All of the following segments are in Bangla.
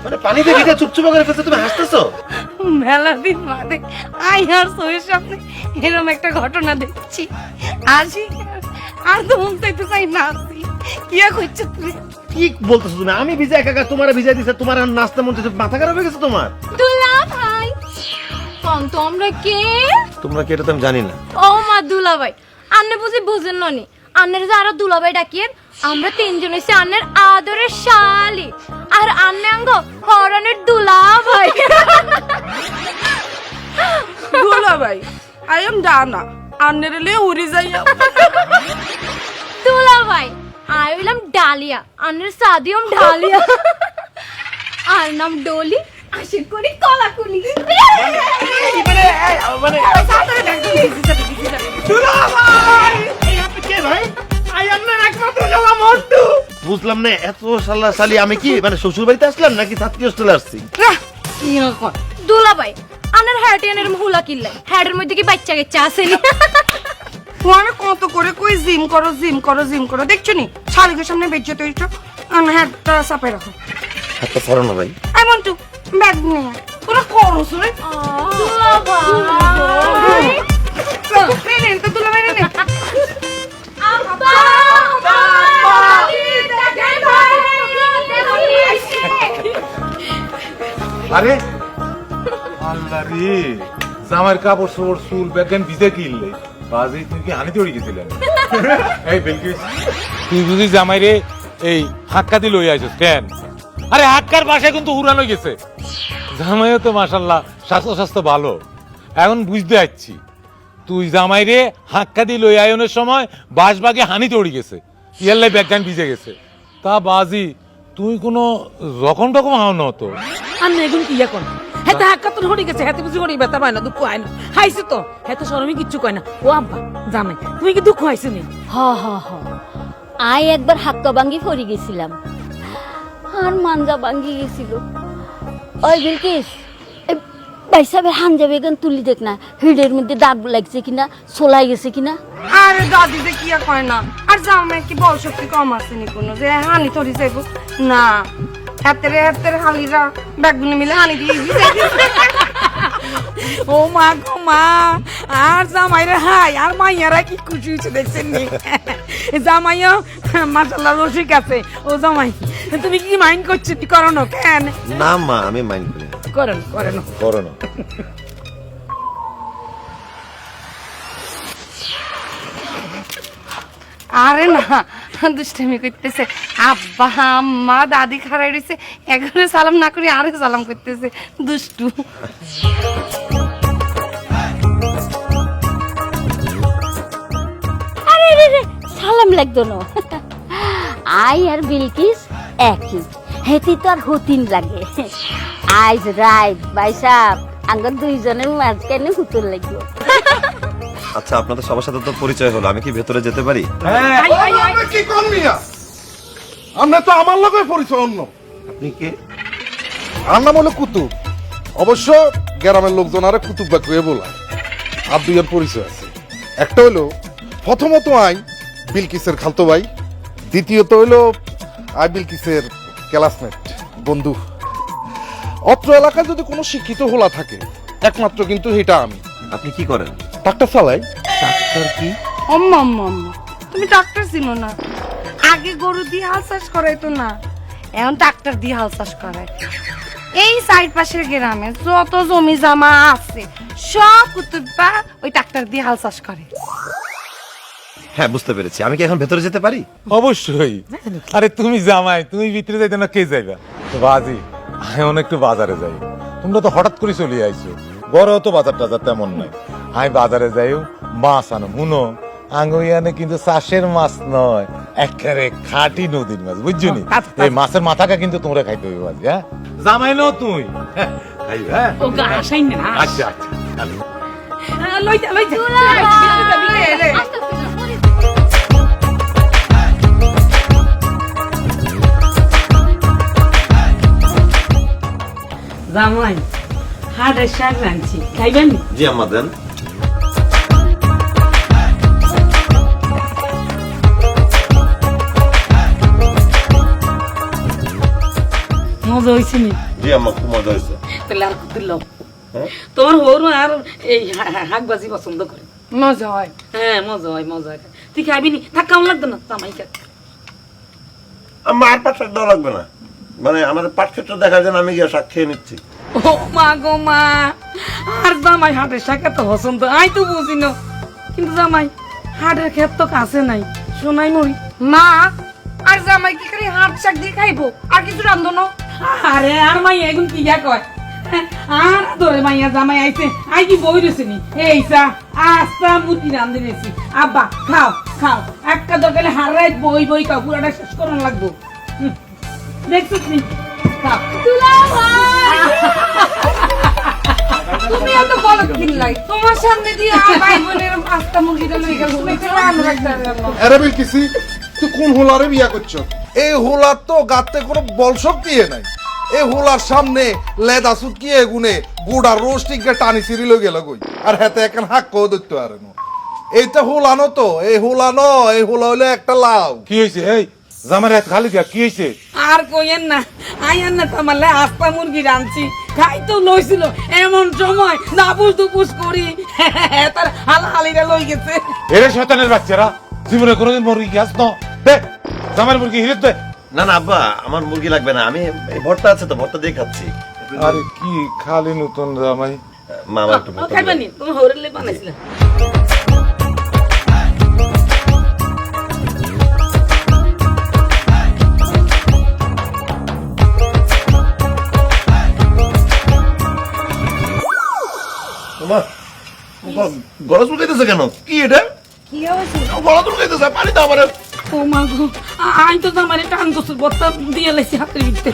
মানে পানিতে ভিজে চুপচুপা করে ফেলছো, তুমি হাসতেছো? মেলা দিন বাদে আই আর সোয়ের সামনে এরকম একটা ঘটনা দেখছি, আসি আর তো মন চাইতে চাই না আসি। কি করছো তুমি? কি বলতেছো তুমি? আমি ভিজে একা তোমার ভিজা দিছে, তোমার আর নাচতে মন চাইছে, মাথা খারাপ হয়ে গেছে তোমার? দুলা ভাই কোন তোমরা কে? তোমরা কি এটা তো আমি জানি না। ও মা দুলা ভাই, আন্নে বুঝি বুঝেন ননি, আন্নের যে আরো দুলা ভাই ডাকিয়েন, আমরা তিনজন হইছি আন্নের আদরের শালি, আর আন্নে আঙ্গ হরনের দুলা ভাই। দুলা ভাই আই এম ডানা আন্নেরলে উড়ি যাইয়া। দুলা ভাই আই হইলাম ডালিয়া, আন্নের সাদিয়ম ডালিয়া, আর নাম ডলি, আশিক করি কলাকুলি। বুঝলাম না, এত সাল্লা সালি আমি কি মানে শ্বশুর বাড়িতে আসলাম নাকি ছাত্রী হোস্টেলে আসছি? দুলা ভাই আন্নের হ্যাটিয়ানের হুলা কিল্লাই, হ্যাটের মধ্যে কি বাচ্চা কাচ্চা আসেনি? মানে কত করে কই জিম করো জিম করো জিম করো, দেখছো নি শালিকের সামনে বেজ্জত হইছো। হ্যাটটা চাপাই রাখো। হাতটা ছাড়ো না ভাই। আই ওয়ান্ট টু ব্যাগ নিয়ে তোরা করো শুনে। দুলা ভাই নে তো দুলা ভাই নে। আব্বা আরে আল্লাহ রে, জামাইয়ের কাপড় চোপড় চুল ব্যাগেন ভিজে কিনলে বাজি, তুমি কি হানিতে উড়ে গেছিলেন? এই বিলকিস, তুই বুঝি জামাইরে এই হাক্কা দিয়ে লই আইছিস কেন? আরে হাক্কার বাসায় কিন্তু উড়ানো গেছে। জামাইও তো মাশাল্লাহ স্বাস্থ্য ভালো। এখন বুঝতে পারছি তুই জামাইরে হাক্কা দিয়ে লই আয়নের সময় বাসবাগে হানিতে উড়ে গেছে, ইয়াল্লাই ব্যাগগান ভিজে গেছে। তা বাজি তুই কোনো রকম টকম হাও না তো? আন্নে এখন কি এখন হেতে হাক্কা তো হরি গেছে, হেতে বুঝি হরি ব্যথা পায় না, দুঃখ হয় না, হাইছে তো হেতে শরমে কিচ্ছু কয় না। ও আব্বা জামাই তুমি কি দুঃখ হয়েছে নি? হ হ হ আই একবার হাক্কা ভাঙ্গি পড়ে গেছিলাম, আর মানজা ভাঙ্গি গেছিল। ওই বিলকিস, ভাই সাহেবের হাঞ্জা বেগান তুলি দেখ না, হিডের মধ্যে দাগ লাগছে কিনা, সোলাই গেছে কিনা। আরে দাদি যে কি আর কয় না, আর জামাই কি বল শক্তি কম আসেনি কোনো যে হানি তরি যাইব না। হাতের হালিরা ব্যাগগুলো মিলে হানি দিয়ে ও মা গো মা, আর জামাইরে হাই আর মাইয়ারা কি খুশি হয়েছে দেখছেন নি? জামাইও মাশাআল্লাহ রসিক আছে। ও জামাই তুমি কি মাইন্ড করছো? কি করো না কেন? না মা, আমি মাইন্ড করি না। করেন করেন করো না। আরে না দুষ্টামি করতেছে, আব্বা আম্মা দাদি খারাই রয়েছে, একবারে সালাম না করি আরে সালাম করতেছে দুষ্টু। আরে রে রে, সালাম লাগতো না। আই আর বিলকিস একই, হেতি তো আর হতিন লাগে। আইজ রাইট ভাই সাহেব, আঙ্গর দুইজনের মাঝখানে হুতুর লাগলো। আচ্ছা, আপনাদের সবার সাথে তো পরিচয় হলো, আমি কি ভেতরে যেতে পারি? কি কম মিয়া, আমরা তো আমার লোকের পরিচয় অন্য। আপনি কে? আর নাম হলো কুতুব। অবশ্য গ্রামের লোকজন আরে কুতুব বা কুয়ে বলায়। আর দুইয়ের পরিচয় আছে। একটা হইলো প্রথমত আই বিলকিসের খালতো ভাই, দ্বিতীয়ত হইলো আই বিলকিসের ক্লাসমেট বন্ধু। অত্র এলাকায় যদি কোনো শিক্ষিত হোলা থাকে একমাত্র কিন্তু এটা আমি। আপনি কি করেন? ট্রাক্টর চালাই। ডাক্তার কি? অম্মা অম্মা অম্মা, তুমি ডাক্তার চিনো না? আগে গরু দিয়ে হাল চাষ করাইতো না, এখন ট্রাক্টর দিয়ে হাল চাষ করায়। এই সাইড পাশের গ্রামে যত জমি জমা আছে সব কুতুব্বা ওই ট্রাক্টর দিয়ে হাল চাষ করে। হ্যাঁ, বুঝতে পেরেছি। আমি কি এখন ভেতরে যেতে পারি? অবশ্যই। আরে তুমি জামাই, তুমি ভিতরে যাইতে না কে যাইবা? তো বাজি এখন একটু বাজারে যাই। তোমরা তো হঠাৎ করে চলে আইছো, বড় তো বাজার টাজার তেমন নাই। আমি বাজারে যাইও মাছ আনো। মুনো আঙ্গুইয়ানে কিন্তু চাষের মাছ নয়, একেবারে খাঁটি নদীর মাছ, বুঝছো নি? এই মাছের মাথাটা কিন্তু তোমরা খাইতে হবে বাজি। হ্যাঁ জামাই নো তুই খাইবে? হ্যাঁ ও গা আসাই না। আচ্ছা আচ্ছা। লইতে লইতে জামাই হাড়ের শাক রাঁধছি, খাইবেন? জি আম্মা, দেন। মজা হয়েছে নি? জি আম্মা, খুব মজা হয়েছে। তাহলে আর কুতুর লও। হ্যাঁ? তোমার হরু আর এই হাঁকবাজি পছন্দ করে। মজা হয়। হ্যাঁ মজা হয়, মজা হয়। তুই খাবি নি? থাক, কেমন লাগতো না জামাই খা। আম্মা আর পাট শাক দেওয়া লাগবে না, মানে আমাদের পাট ক্ষেত্রে দেখা যায় আমি গিয়ে শাক খেয়ে নিচ্ছি। ও মা গো মা, আর জামাই হাটের শাক এত পছন্দ, আই তো বুঝি না। কিন্তু জামাই হাটের ক্ষেত তো কাছে নাই, শোনাই মরি। মা আর জামাই কি খালি হাত শাক দিয়ে খাইবো, আর কিছু রান্ধো না? আরে আর মাই এখন কি যা কয়, আর ধরে মাইয়া জামাই আইছে, আই কি বই রয়েছে নি? এই চা আস্তা মুরগি রান্ধে নিয়েছি। আব্বা খাও খাও, একটা দরকারে হারাই বই বই খাও, পুরাটা শেষ করানো লাগবো। দেখছো তুমি খাও। তুমি এত বলো কিনলাই, তোমার সামনে দিয়ে আর ভাই বোনের পাঁচটা মুরগিটা লই গেল, তুমি একটু রান্না রাখতে পারবে না। আরে বিলকিসি, তুই কোন হোলারে বিয়া করছো? এই হোলার তো গাতে কোনো বল শক্তি নাই। এই হোলার সামনে লেদা সুটকি এগুনে গোড়া রোস্টিকে টানি সিরি লই গেল কই, আর হাতে এখন হাক কো দইতে পারে না। এইটা হোলানো তো, এই হোলানো, এই হোলা হইলো একটা লাউ। কি হয়েছে? এই জামাই রাত খালি দিয়া কি হয়েছে? আর কইেন না, আইয়েন না তোমালে আস্তা মুরগি রাঁধছি, খাই তো লইছিল, এমন সময় নাপুস দুপুস করি তার হালাহালিরা লই গেছে। এরে শয়তানের বাচ্চারা, জীবনে কোনোদিন মুরগি খাস না? দে জামাই মুরগি হিরে দে। না না আব্বা, আমার মুরগি লাগবে না, আমি এই ভর্তা আছে তো, ভর্তা দিয়ে খাচ্ছি। আরে কি খালি নতুন জামাই। মা আমার একটু ভর্তা খাইবেন দিবেন। তুমি হরেলে বানাইছিলা। মা, গলা চুলকাইতেছে কেন? কি এটা? কি হয়েছে? গলা চুলকাইতেছে, পানি দাও আমার। ও মা গো, আই তো জামাই টান কসুর বত্তা দিয়ে লাইছি হাতের ভিতরে।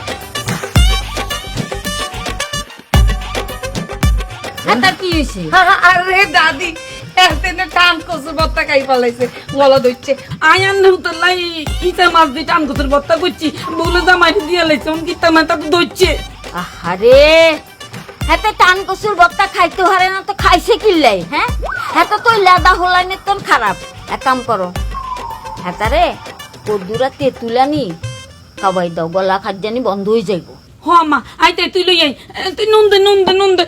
তার কি হয়েছে? আরে দাদি, এতদিনে টান কচু ভর্তা খাই ফেলাইছে, গলা দইছে। আয়ান হুতলাই ইটা মাছ দিয়ে টান কসুর বত্তা করছি, বলে জামাই দিয়ে লাইছে, অন কিতা মাথা তো দইছে। আহারে, হাতে টান কচুর বত্তা খাইতে হারে না তো খাইছে কিল্লাই? হ্যাঁ, হাতে তো লেদা হোলাইনে তোর খারাপ। এক কাম করো, হাতারে কদ্দুরা তেঁতুলানি খাবাই দাও, গলা খাদ্যানি বন্ধ হয়ে যাইব। হ মা, আইতে তুই লই আই, তুই নুন দে নুন দে নুন দে।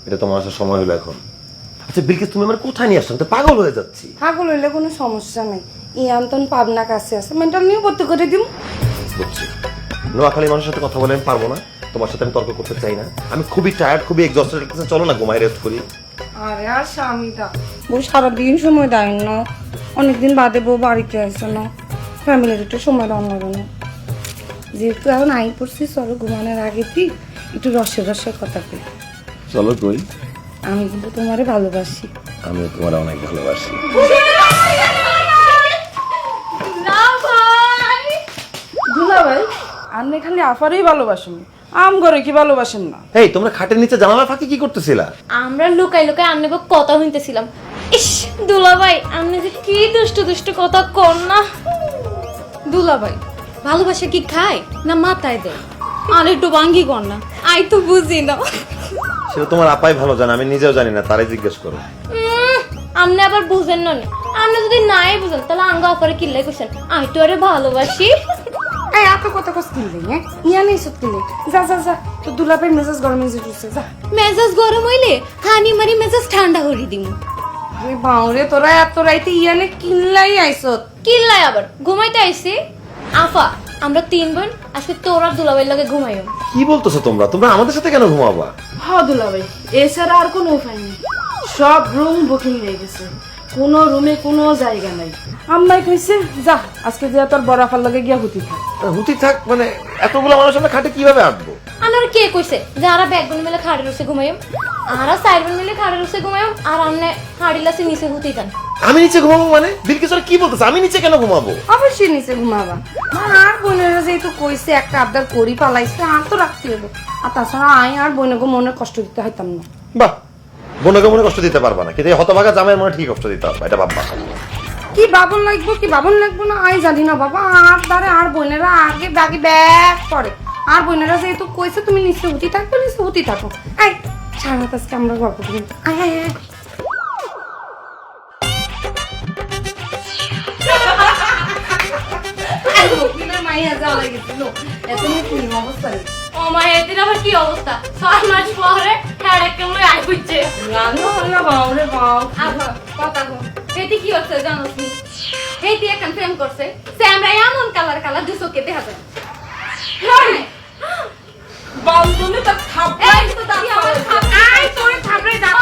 এটা তোমার আসার সময় হলো এখন। আচ্ছা বিলকিস, তুমি আমার কোথায় নিয়ে আসছো? আমি তো পাগল হয়ে যাচ্ছি। পাগল হইলে কোনো সমস্যা নেই, ইয়ান্তন পাবনা কাছে আছে, মেন্টাল নিয়ে ভর্তি করে দিম। বুঝছি, নোয়াখালী মানুষের সাথে কথা বলে আমি পারবো না, তোমার সাথে আমি তর্ক করতে চাই না। আমি খুবই টায়ার্ড, খুবই এক্সস্টেড লাগতেছে, চলো না ঘুমাই রেস্ট করি। আরে আর স্বামীটা বউ সারাদিন সময় দেয় না, অনেকদিন বাদে বউ বাড়িতে আসে না, ফ্যামিলির একটু সময় দেওয়া হবে না। যেহেতু এখন আই পড়ছি, চলো ঘুমানোর আগে তুই একটু রসের রসের কথা কই। চলো কই। আমি কিন্তু তোমারে ভালোবাসি। আমি তোমার অনেক ভালোবাসি। দুলা ভাই, আপনি খালি আফারই ভালোবাসেন, আম ঘরে কি ভালোবাসেন না? এই তোমরা খাটের নিচে জানালা ফাঁকি কি করতেছিলা? আমরা লুকাই লুকাই আন্নাকে কথা হইতেছিলাম। ইস দুলাভাই, আপনি যে কি দুষ্টু দুষ্টু কথা কর না। দুলাভাই, ভালোবাসা কি খায় না মাথায় দেয়? আর একটু বাঙ্গি কর না, আই তো বুঝি না। সেটা তোমার আপাই ভালো জানে, আমি নিজেও জানি না, তারাই জিজ্ঞেস করো। আপনি আবার বুঝেন না নি? আপনি যদি নাই বুঝেন তাহলে আঙ্গা অপরে কিল্লাই করছেন, আই তো আরে ভালোবাসি। এই এত কথা কস কিনলে, হ্যাঁ ইয়া নেই সব কিনলে। যা যা যা, তো দুলা ভাই মেজাজ গরম হয়ে যেতেছে, যা। মেজাজ গরম হইলে হানি মারি মেজাজ ঠান্ডা হরি দিমু। আরে বাউরে, তোরা এত রাইতে ইয়ানে কিনলাই আইছত? কিল্লাই আবার ঘুমাইতে আইছি। আফা, আমরা 3 বোন আজকে তোর আর দুলাভাইয়ের লগে ঘুমাইও। কি বলতেছো তোমরা? তোমরা আমাদের সাথে কেন ঘুমাবা? হ্যাঁ দুলা ভাই, এছাড়া আর কোনো উপায় নেই, সব রুম বুকিং হয়ে গেছে, কোনো রুমে কোনো জায়গা নাই। আম্মাই কইছে যা আজকে যা তোর বড় আফার লগে গিয়া হুতি থাক। হুতি থাক মানে? এতগুলো মানুষ আমরা খাটে কিভাবে আঁটবো? আমার কে কইছে যে আরা ব্যাগ বোন মিলে খাড়ি রসে ঘুমাইও? আরা 4 বোন মিলে খাড়ি রসে ঘুমাইও, আর আমনে খাড়ি লাসে নিচে হুতি থান। আমি নিচে ঘুমাবো মানে? বিলকিস কি বলতেছে? আমি নিচে কেন ঘুমাবো? অবশ্যই নিচে ঘুমাবা, আর বোনেরা যেহেতু কইছে একটা আবদার করি পালাইছে, আর তো রাখতে হবে। আর তাছাড়া আই আর বোনকে মনে কষ্ট দিতে হইতাম না। বাহ, বোনকে মনে কষ্ট দিতে পারবা না, কিন্তু এই হতভাগা জামাইয়ের মনে ঠিক কষ্ট দিতে হবে, এটা ভাববা। কি বাবন লাগবো কি বাবন লাগবো না আই জানি না বাবা, আর তারে আর বোনেরা আগে ব্যাগে ব্যাগ করে, আর বোনেরা যেহেতু কইছে তুমি নিচে হুতি থাকবো, নিচে হুতি থাকো। এই সারা রাত আজকে আমরা গল্প করি। আয় আয় আয়। বকিলের মাইয়া যাওয়া গেছিল, এত কি অবস্থা রে? ও মা এদিন আবার কি অবস্থা 6 মাস পরে হ্যাঁ কেমন আই বুঝছে রান্না হলো বাউরে বাউ। আচ্ছা কথা গো এটি কি হচ্ছে জানোস নি হেতি এখন প্রেম করছে স্যামরা এমন কালার কালার দুসো কেতে হবে বান্ধবী তো খাব এই তো দাদি আমার আই তোরে থাপড়ে দাও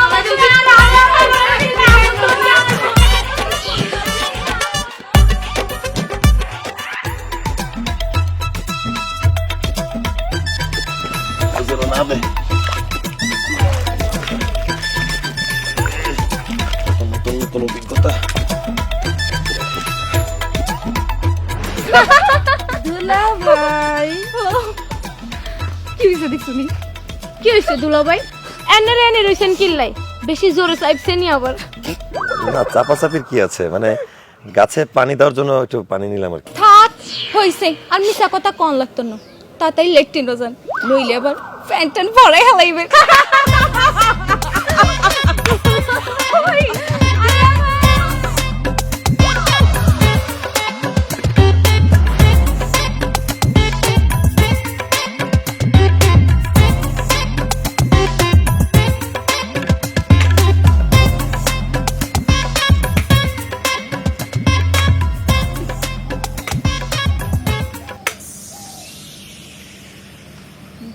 না দে নতুন নতুন অভিজ্ঞতা দুলা ভাই কি হইছে দেখছনি কি হইছে দুলাভাই এনে রইছেন কিল্লাই বেশি জোরে চাইছে নি আবার না চাপাচাপির কি আছে মানে গাছে পানি দেওয়ার জন্য একটু পানি নিলাম আর কি থাক হইছে আর মিছা কথা কোন লাগতো না তাতাই লেট্টিন রোজান লইলে আবার প্যান্টন পরে হেলাইবে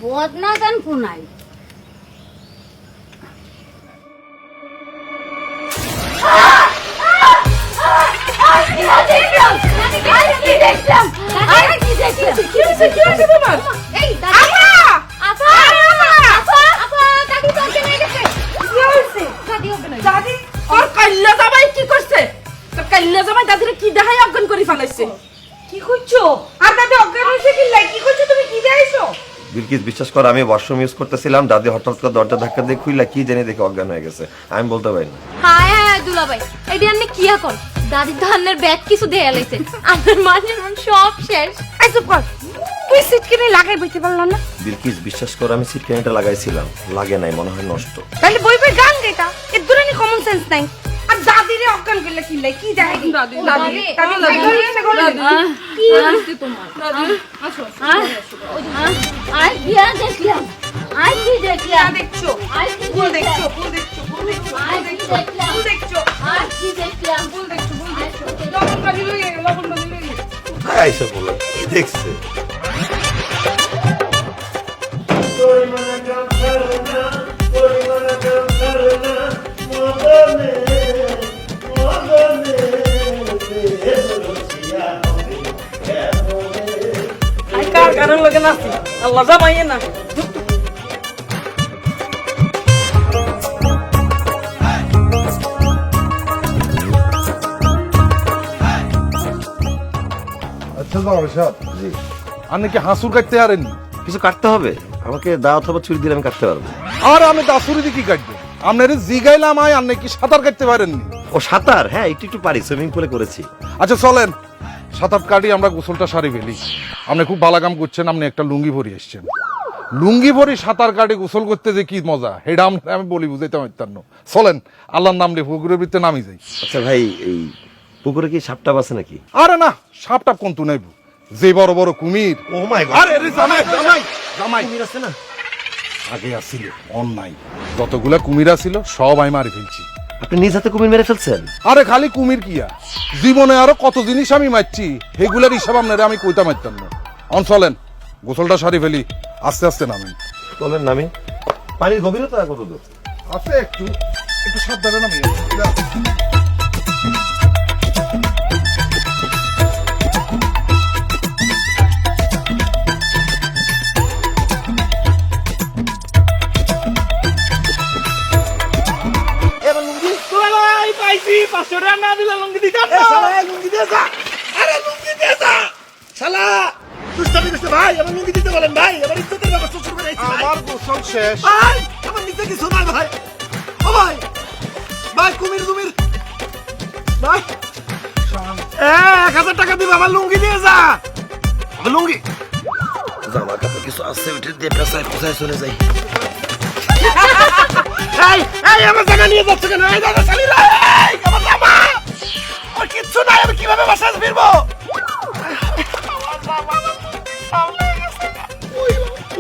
বদনা গান কোনাই দাদি ওর কাল্লা জামাই কি করছে তোর কাল্লা জামাই দাদিরে কি দেখাই অজ্ঞান করে ফেলাইছে কি কইছো আর দাদি অজ্ঞান হইছে কি লাই কি কইছো তুমি কি দেখাইছো বিলকিস বিশ্বাস কর আমি ওয়াশরুম ইউজ করতেছিলাম দাদি হঠাৎ করে দরজা ধাক্কা দিয়ে খুইলা কি জানি দেখে অজ্ঞান হয়ে গেছে আমি বলতে পারি না হায় হায় দুলাভাই এডি আন্নে কি এখন দাদি ধানের ব্যাগ কিছু দেয়া লাইছে আমার মাঝের মন সব শেষ আই চুপ কর, তুই সিট কিনে লাগাই বইতে পারলাম না? বিলকিস বিশ্বাস কর আমি সিটকানিটা লাগাইছিলাম লাগে নাই মনে হয় নষ্ট তাহলে বই বই গান গেটা এর দুরানি কমন সেন্স নাই। আর দাদিরে অজ্ঞান করলে কি লাই কি দেখাই দাদি দাদি কি হইছে তোমার আই দিয়া দেখলাম আই কি দেখলাম দেখছো আই কি ফুল দেখলাম দেখছো ফুল দেখছো ফুল দেখছো আই কি দেখলাম ফুল দেখছো আই কি দেখলাম ফুল দেখছো ফুল দেখছো লবণ কাটি লইয়ে লবণ কাটি লইয়ে আইসা বললাম কি দেখছে আই কার কারণ লাগে নাচি আল্লাহ জামাইয়ে না আচ্ছা জামাই সাহেব জি আপনি কি হাসুর কাটতে পারেননি? কিছু কাটতে হবে আমাকে দাও অথবা ছুরি দিলে আমি কাটতে পারবো আর আমি দাসুরি দিয়ে কি কাটবো? আপনার জিগাইলাম আপনি কি সাঁতার কাটতে পারেননি? ও সাঁতার হ্যাঁ একটু একটু পারি সুইমিং পুলে করেছি আচ্ছা চলেন সাঁতার কাটি আমরা গোসলটা সারি ফেলি। আপনি খুব ভালো কাম করছেন, আপনি একটা লুঙ্গি ভরি এসছেন। লুঙ্গি ভরি সাঁতার কাটি গোসল করতে যে কি মজা সেটা আমি বলি বুঝাইতে পারতাম না। চলেন আল্লাহর নাম নিয়ে পুকুরের ভিতরে নামি যাই। আচ্ছা ভাই এই পুকুরে কি সাপটা আছে নাকি আরে না সাপ টাপ কোন তুই নাইব যে বড় বড় কুমির। ও মাই আরে জামাই জামাই জামাই কুমির আছে না আগে আসছিল অন্যায় যতগুলা কুমির আছিল সব আমি মারি ফেলছি। আপনি নিজ হাতে কুমির মেরে ফেলছেন আরে খালি কুমির কিয়া জীবনে আরো কত জিনিস আমি মারছি সেগুলার হিসাব আপনারা আমি কইতা মারতাম না। চলেন গোসলটা সারি ফেলি, আস্তে আস্তে নামেন। চলেন নামি পানির গভীরতা কত দূর আছে একটু একটু সাবধানে নামি। ভাই পাইছি 500 টাকা না দিলে লঙ্গি দিতা লুঙ্গি দিয়ে যা আরে লুঙ্গি দিয়ে যা শালা দুষ্টামি করছে ভাই আমার লুঙ্গি দিতে বলেন ভাই আমার ইজ্জতের ব্যাপার শ্বশুর করে আইছি ভাই আমার গোসল শেষ। ভাই আমার নিচে কিছু নাই ভাই ও ভাই ভাই কুমির কুমির ভাই 1000 টাকা দিবে আমার লুঙ্গি দিয়ে যা আমার লুঙ্গি জামা কাপড় কিছু আছে ওইটা দিয়ে পেছায় চলে যাই এই এই আমার জায়গা নিয়ে যাচ্ছে কেন? এই দাদা শালিরা, এই আমার জামা, আমার কিচ্ছু নাই, আমি কিভাবে বাসায় ফিরবো?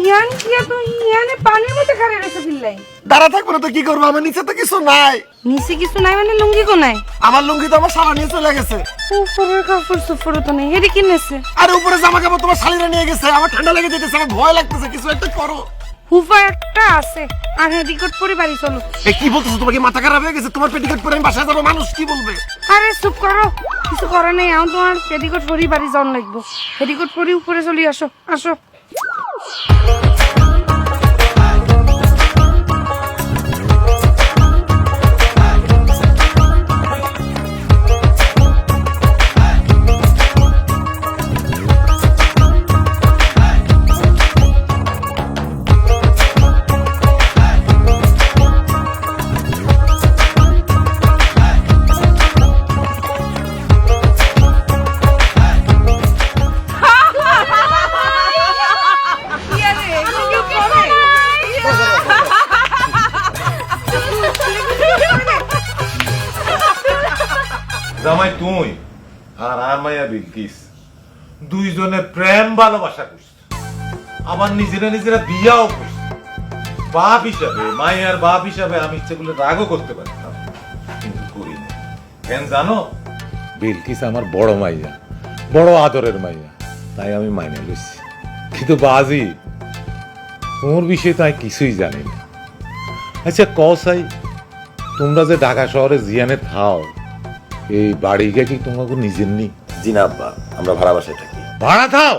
ইয়ান কি তো ইয়ানে পানির মধ্যে খারে রয়েছে বিল্লাই। দাঁড়া থাকবো না তো কি করবো? আমার নিচে তো কিছু নাই। নিচে কিছু নাই মানে লুঙ্গি কোনায়? আমার লুঙ্গি তো আমার সারা নিয়ে চলে গেছে। উপরের কাপড় সুপড় তো নেই, এটি কিনেছে। আর উপরে জামা কাপড় তোমার শালিরা নিয়ে গেছে। আমার ঠান্ডা লেগে যেতেছে, আমার ভয় লাগতেছে, কিছু একটা করো। হুফা একটা আছে আর হেডিকট পরে বাড়ি চলো। এই কি বলতেছো? তোমার কি মাথা খারাপ হয়ে গেছে? তোমার পেটিকোট পরে আমি বাসায় যাবো, মানুষ কি বলবে? আরে চুপ করো, কিছু করার নেই। এখন তোমার পেটিকোট পরি বাড়ি যাওয়ান লাগবো। পেটিকোট পরি উপরে চলে আসো, আসো। জামাই তুই আর আর মাইয়া বিলকিস দুইজনে প্রেম ভালোবাসা করছে, আবার নিজেরা নিজেরা বিয়াও করছে। বাপ হিসাবে, মাইয়ার বাপ হিসাবে আমি ইচ্ছে করলে রাগও করতে পারতাম, কিন্তু করি না। কেন জানো? বিলকিস আমার বড় মাইয়া, বড় আদরের মাইয়া, তাই আমি মাইনে লইছি। কিন্তু বাজি তোর বিষয়ে তাই কিছুই জানি না। আচ্ছা কসাই, তোমরা যে ঢাকা শহরে জিয়ানে থাও, এই বাড়িটা কি তোমাকে নিজের নি? জি না আব্বা, আমরা ভাড়া বাসায় থাকি। ভাড়া থাও,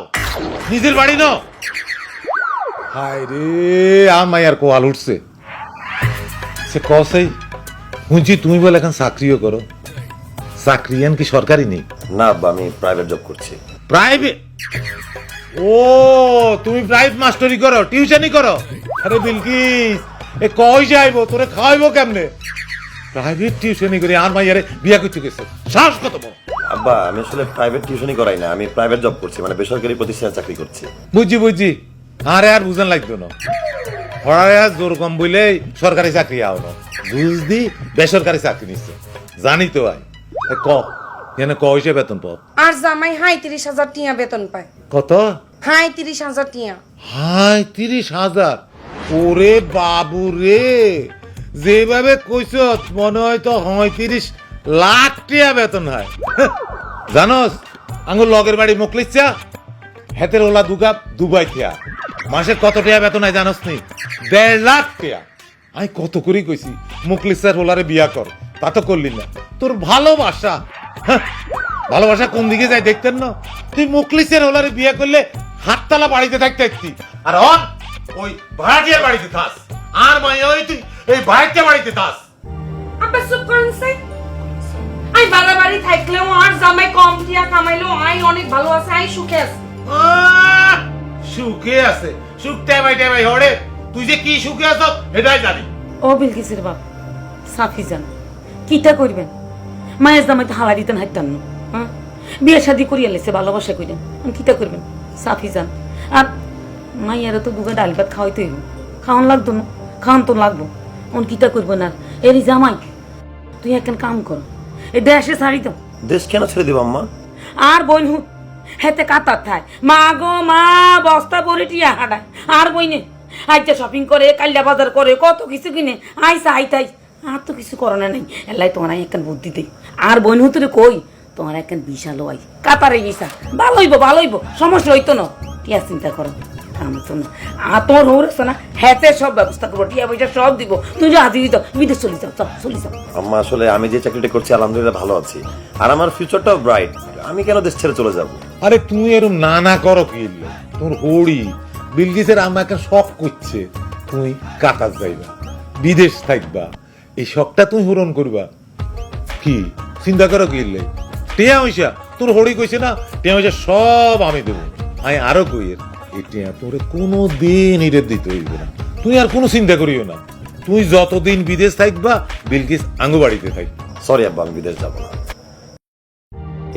নিজের বাড়ি নাও? হায় রে, আমার আর কোয়াল উঠছে। সে কসাই শুনছি তুমি বলে এখন চাকরিও করো। চাকরি এন কি সরকারি নেই? না আব্বা, আমি প্রাইভেট জব করছি। প্রাইভেট? ও, তুমি প্রাইভেট মাস্টারি করো, টিউশনই করো? আরে বিলকিস, এ কই যাইবো, তোরে খাওয়াইবো কেমনে? প্রাইভেট টিউশনই করে আর মাইয়ারে বিয়া করতে গেছে, সাহস কত বড়! আব্বা, আমি আসলে প্রাইভেট টিউশনই করাই না, আমি প্রাইভেট জব করছি, মানে বেসরকারি প্রতিষ্ঠানে চাকরি করছি। বুঝছি বুঝছি, আরে আর বুঝান লাগতো না। পড়ায় আজ জোর কম বলে সরকারি চাকরি আও না, বুঝদি বেসরকারি চাকরি নিচ্ছে, জানি তো ভাই। ক কেন ক হিসেবে বেতন পাও? আর জামাই ৩৫,০০০ টিয়া বেতন পায়। কত? ৩৫,০০০ টিয়া। হাই 30,000! ওরে বাবু রে, যেভাবে কইছ মনে হয় তো ৩৫,০০,০০০ টাকা বেতন হয়। জানোস আঙ্গুর লগের বাড়ি মুকলিচ্ছা, হেতের ওলা দুকাপ দুবাই থিয়া, মাসে কত টাকা বেতন হয় জানোস নি? ১.৫ লাখ টাকা। আমি কত করেই কইছি মুকলিচ্ছার ওলারে বিয়া কর, তা তো করলি না। তোর ভালোবাসা, ভালোবাসা কোন দিকে যায় দেখতেন না? তুই মুকলিসের ওলারে বিয়ে করলে হাততালা বাড়িতে থাকতে থাকতি, আর ওই ভাড়াটিয়ার বাড়িতে থাস। আর মাইয়া ওই তুই এই ভাড়াটিয়া বাড়িতে থাস। আব্বা চুপ করেন সাই। আই বাড়ি থাকলেও আর জামাই কম টিয়া কামাইলেও আই অনেক ভালো আছে, আই সুখে আছে। সুখে আছে? সুখ টেবাই টেবাই হড়ে, তুই যে কি সুখে আছ এটাই জানি। ও বিলকিসের বাপ সাফি যান, কিটা করবেন? মায়ের জামাইতে হালা দিতেন হাইতান না, হ্যাঁ? বিয়ে শাদি করিয়া লেছে, ভালোবাসা কইলেন, কিটা করবেন? সাফি যান, আর মাইয়ারও তো বুকে ডাল ভাত খাওয়াইতে হইব, খাওয়ান লাগতো না? খাওয়ান তো লাগবো। অন কিটা করবেন? আর এরি জামাই তুই একখান কাম কর, এই দেশে ছাড়ি তো। দেশ কেন ছেড়ে দিব আম্মা? আর বইন হুত হেতে কাতার থায়, মা গো মা বস্তা ভরে টিয়া হাঁটায়। আর বইনে আইতে শপিং করে, কাল্লা বাজার করে, কত কিছু কিনে আইসা আইতাই। আর তো কিছু করণে নাই, এলাই তোমার একখান বুদ্ধি দেই। আর বইন হুতরে কই তোমার একখান বিশাল আই কাতারে গেছা, ভালো হইব, সমস্যা হইতো না। টিয়া চিন্তা করো, কাম তো না। আর তোমার হৌরেছ না, হেতে সব ব্যবস্থা করবো, টিয়া পয়সা সব দিব। তুই যে হাজির দিত বিদেশ চলে যাও, চলে যাও। আম্মা আসলে আমি যে চাকরিটা করছি আলহামদুলিল্লাহ ভালো আছি, আর আমার ফিউচারটাও ব্রাইট। আমি কেন দেশ ছেড়ে চলে যাব? আরে তুমি এরম না করো কি? তোর হড়ি বিলকিসের আম্মা একটা শখ করছে, তুই কাতার যাইবা, বিদেশ থাকবা, এই শখটা তুই পূরণ করবা। কি চিন্তা করো কি? টিয়া হইসা তোর হড়ি কইছে না, টিয়া হইসা সব আমি দেবো। আমি আরো কই এই টিয়া তোরে কোনো দিন ইরের দিতে হইবে না, তুই আর কোনো চিন্তা করিও না। তুই যতদিন বিদেশ থাকবা বিলকিস আঙ্গু বাড়িতে থাকবা। সরি আব্বা, আমি বিদেশ যাব না।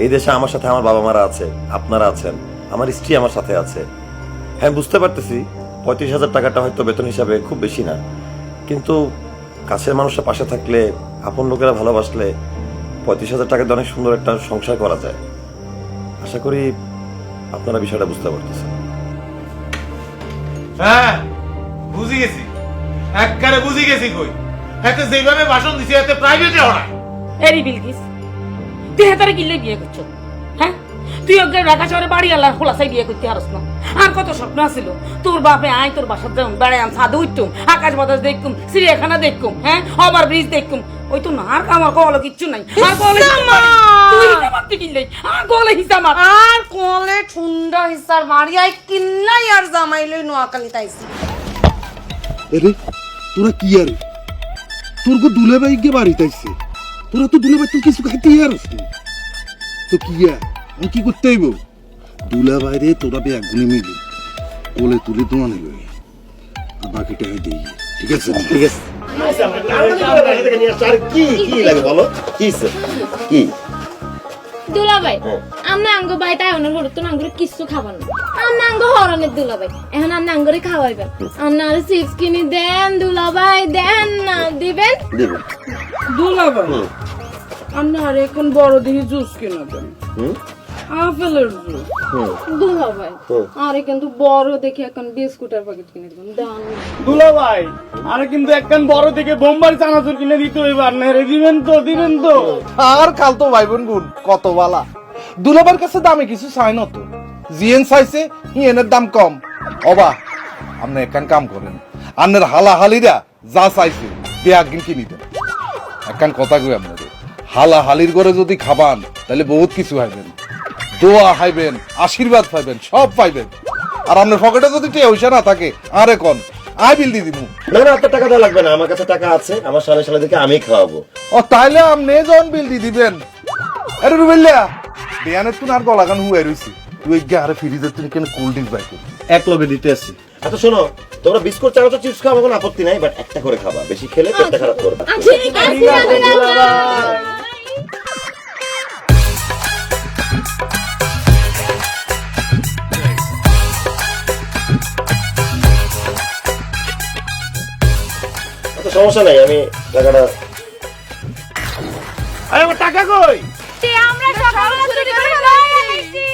এই দেশে আমার সাথে আমার বাবা মারা আছে, আপনারা আছেন, আমার স্ত্রী আমার সাথে আছে। হ্যাঁ বুঝতে পারতেছি ৩৫,০০০ টাকাটা হয়তো বেতন হিসাবে খুব বেশি না, কিন্তু কাছের মানুষের পাশে থাকলে, আপন লোকেরা ভালোবাসলে 35,000 টাকা দিয়ে অনেক সুন্দর একটা সংসার করা যায়। আশা করি আপনারা বিষয়টা বুঝতে পারতেছেন। হ্যাঁ বুঝি গেছি, একবারে বুঝি গেছি। কই এতে যেভাবে ভাষণ দিছে এতে প্রাইভেটে হয়। এরি বিলকিস, তুই হেতারে কিনলে বিয়ে করছো? হ্যাঁ, তুই ওকে ঢাকা শহরে বাড়ি আল্লাহ খোলাসাই বিয়ে করতে পারস না? আর কত স্বপ্ন আছিল তোর বাপে, আয় তোর বাসার যাম, বেড়াইম, ছাদে উঠতুম, আকাশ বাতাস দেখতুম, চিড়িয়াখানা দেখতুম, হ্যাঁ, ওভার ব্রিজ দেখতুম। ওই তো না, আর আমার কলে কিচ্ছু নাই। আর কলে তুই হিসাব মারতে কিনলে, আর কলে হিসাব মার। আর কলে ঠুন্ডা হিসার মারিয়াই কিন্নাই আর জামাইলই নোয়াখালী তাইছি। এরে তোরা কি আর তোর গো দুলাভাই গিয়ে বাড়িতে আইছে, তোরা তো দুলাভাই তুই কিছু খাইতে আর তো কি আমি কি করতে হইব? দুলাভাই রে তোরা বে একগুনে মিলি কোলে তুলে দোয়া নিল, আর বাকিটা আমি দিই। ঠিক আছে ঠিক আছে। কি কি লাগে বলো, কি কি? দুলাভাই, আমরা আঙ্গ বাই তাই অনেক হরত না, আঙ্গুরে কিছু খাবার না। আমরা আঙ্গ হরনের দুলাভাই, এখন আমরা আঙ্গুরে খাওয়াইবেন। আমরা আর চিপস কিনে দেন দুলাভাই, দেন না দিবেন? দুলাভাই, আমরা আর এখন বড় দিকে জুস কিনা দেন, আপেলের জুস। দুলাভাই, আরে কিন্তু বড় দেখে এখন বিস্কুটের প্যাকেট কিনে দিবেন, দান। দুলাভাই আরে কিন্তু একখান বড় থেকে বোম্বাই চানাচুর কিনে দিতে হইব, আর নেড়ে দিবেন তো, দিবেন তো। আর খালতো ভাই বোন গুণ কত বালা, দুলাভাইয়ের কাছে দামে কিছু চাই না তো, জিএন চাইছে হিয়েনের দাম কম। অবা আপনি একখান কাম করেন, আপনার হালাহালিরা যা চাইছে বেআগিন কিনি দেন। একখান কথা কই আপনাদের, হালাহালির করে যদি খাবান তাহলে বহুত কিছু হাইবেন, দোয়া হাইবেন, আশীর্বাদ পাইবেন, সব পাইবেন। আর আপনার পকেটে যদি টিয়া পয়সা না থাকে আরে কোন আই বিল দিয়ে দিব। না না, আপনার টাকা দেওয়া লাগবে না, আমার কাছে টাকা আছে, আমার সামনে সামনে দেখে আমি খাওয়াবো। ও তাইলে আপনি যখন বিল দিয়ে দিবেন। আরে রুবেলিয়া বেয়ানের তুই আর গলাগান হুয়ে রইছি, তুই গিয়ে আরে ফ্রিজের তুই কেন কোল্ড ড্রিঙ্ক বাই করবি? এক লগে দিতে আসি। আচ্ছা শোনো, তোমরা বিস্কুট চানাচুর চিপস খাওয়া কোনো আপত্তি নাই, বাট একটা করে খাবা, বেশি খেলে পেটটা খারাপ করবে। ঠিক আছে দুলাভাই। আচ্ছা সমস্যা নাই, আমি টাকাটা। আরে আমার টাকা কই? আমরা সকালে চুরি করে লয়ে আইছি।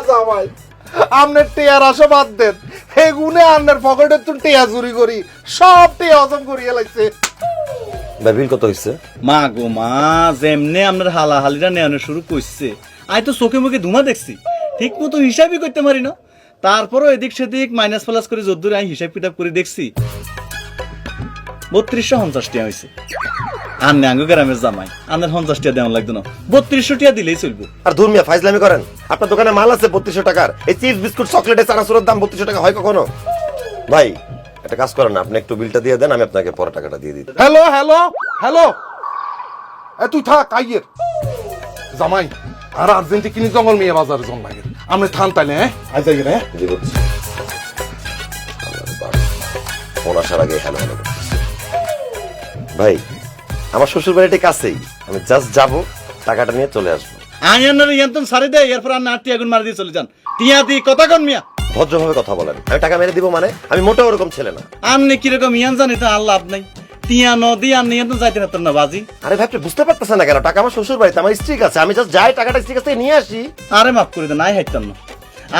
জামাই আপনার টেয়ার আসা বাদ দেন, হে গুনে আপনার পকেটের তুই টেয়া চুরি করি সব টেয়া হজম করিয়া লাগছে। ভাই বিল কত হইছে? মা গো মা, যেমনে আপনার হালাহালিরা নেওয়ানো শুরু করছে, আই তো চোখে মুখে ধুমা দেখছি, ঠিক মতো হিসাবই করতে পারি না। তারপরও এদিক সেদিক মাইনাস প্লাস করে যদ্দূর আমি হিসাব কিতাব করে দেখছি 3250 টাকা হয়েছে। আর নেঙ্গ গ্রামের জামাই আপনার 50 টাকা দেওয়া লাগতো না, 3200 টাকা দিলেই চলবো। আর দূর মিয়া ফাইজলামি করেন, আপনার দোকানে মাল আছে 3200 টাকার, এই চিপস বিস্কুট চকলেটের চানাচুরের দাম 3200 টাকা হয় কখনো? ভাই একটা কাজ করেন না, আপনি একটু বিলটা দিয়ে দেন, আমি আপনাকে পরে টাকাটা দিয়ে দিই। হ্যালো হ্যালো হ্যালো, এ তুই থাক আইয়ের জামাই, আর আর্জেন্টি কিনি জঙ্গল মিয়া বাজারে জন লাগে, আপনি থান তাইলে হ্যাঁ আই যাই রে। জি বলছি, ফোন আসার আগে হ্যালো হ্যালো করতেছি। ভাই আমার শ্বশুর বাড়িটা কাছেই, আমি জাস্ট যাবো, টাকাটা নিয়ে চলে আসবো। আইনার ইয়ান্তন সারি দেয়, এরপর আর 8 টাকা গুণ মারি দিয়ে চলে যান। টিয়া দি কথা কন মিয়া, ভদ্রভাবে কথা বলেন, আমি টাকা মেরে দিব মানে? আমি মোটেও ওরকম ছেলে না। আপনি কিরকম ইয়ান জানি তো আল্লাহ আপনি টিয়া নদী আর নিয়ে তো যাইতে পারতেন না বাজি। আরে ভাই আপনি বুঝতে পারতেছেন না কেন? টাকা আমার শ্বশুর বাড়িতে, আমার স্ত্রীর কাছে, আমি জাস্ট যাই টাকাটা স্ত্রীর কাছ থেকে নিয়ে আসি। আরে মাফ করে দেন, আই হাইতাম না।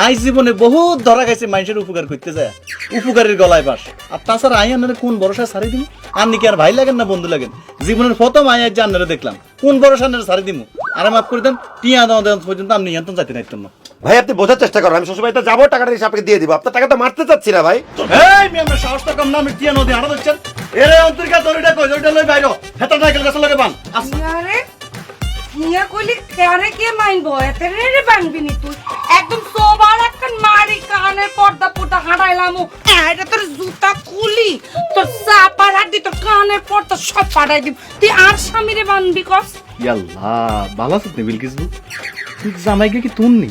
আই জীবনে বহুত ধরা গেছে মানুষের উপকার করতে যায়, উপকারের গলায় বাস। আর তাছাড়া আই আন্নারে কোন ভরসা সারি দিমু? আপনি কি আর ভাই লাগেন না বন্ধু লাগেন? জীবনের প্রথম আই আজ আন্নারে দেখলাম, কোন ভরসা আন্নারে সারি দিমু? আরে মাফ করে দেন, টিয়া দেওয়া দেওয়া পর্যন্ত আপনি ইয়ান্তন যাইতে নাইতাম না। ভাই আপনি বোঝার চেষ্টা করেন, আমি শ্বশুর বাড়িতে যাবো, টাকাটা এসে আপনাকে দিয়ে দিব। আপনার টাকাটা মারতে চাচ্ছি না ভাই। এই মি আমরা সাহসটা কম না, আমি টিয়া নদী হারা দিচ্ছেন। এরে অন্তরিকা দড়িটা কই, দড়িটা লই বাইরো, হেতা নাইকেল গাছ লাগে বান। আরে হিয়া কইলি কারে কে মাইনবো, এতে রে বানবি নি তুই? একদম সোবার একটা মারি কানে পর্দা পর্দা হাঁটাইলামু, এটা তোর জুতা খুলি, তোর চাপার হাড্ডি, তোর কানে পর্দা সব ফাটাই দিব। তুই আর স্বামীরে বানবি কস? ইয়াল্লাহ বালা সুতনে বিলকিস বু, তুই জামাইকে কি তুননি?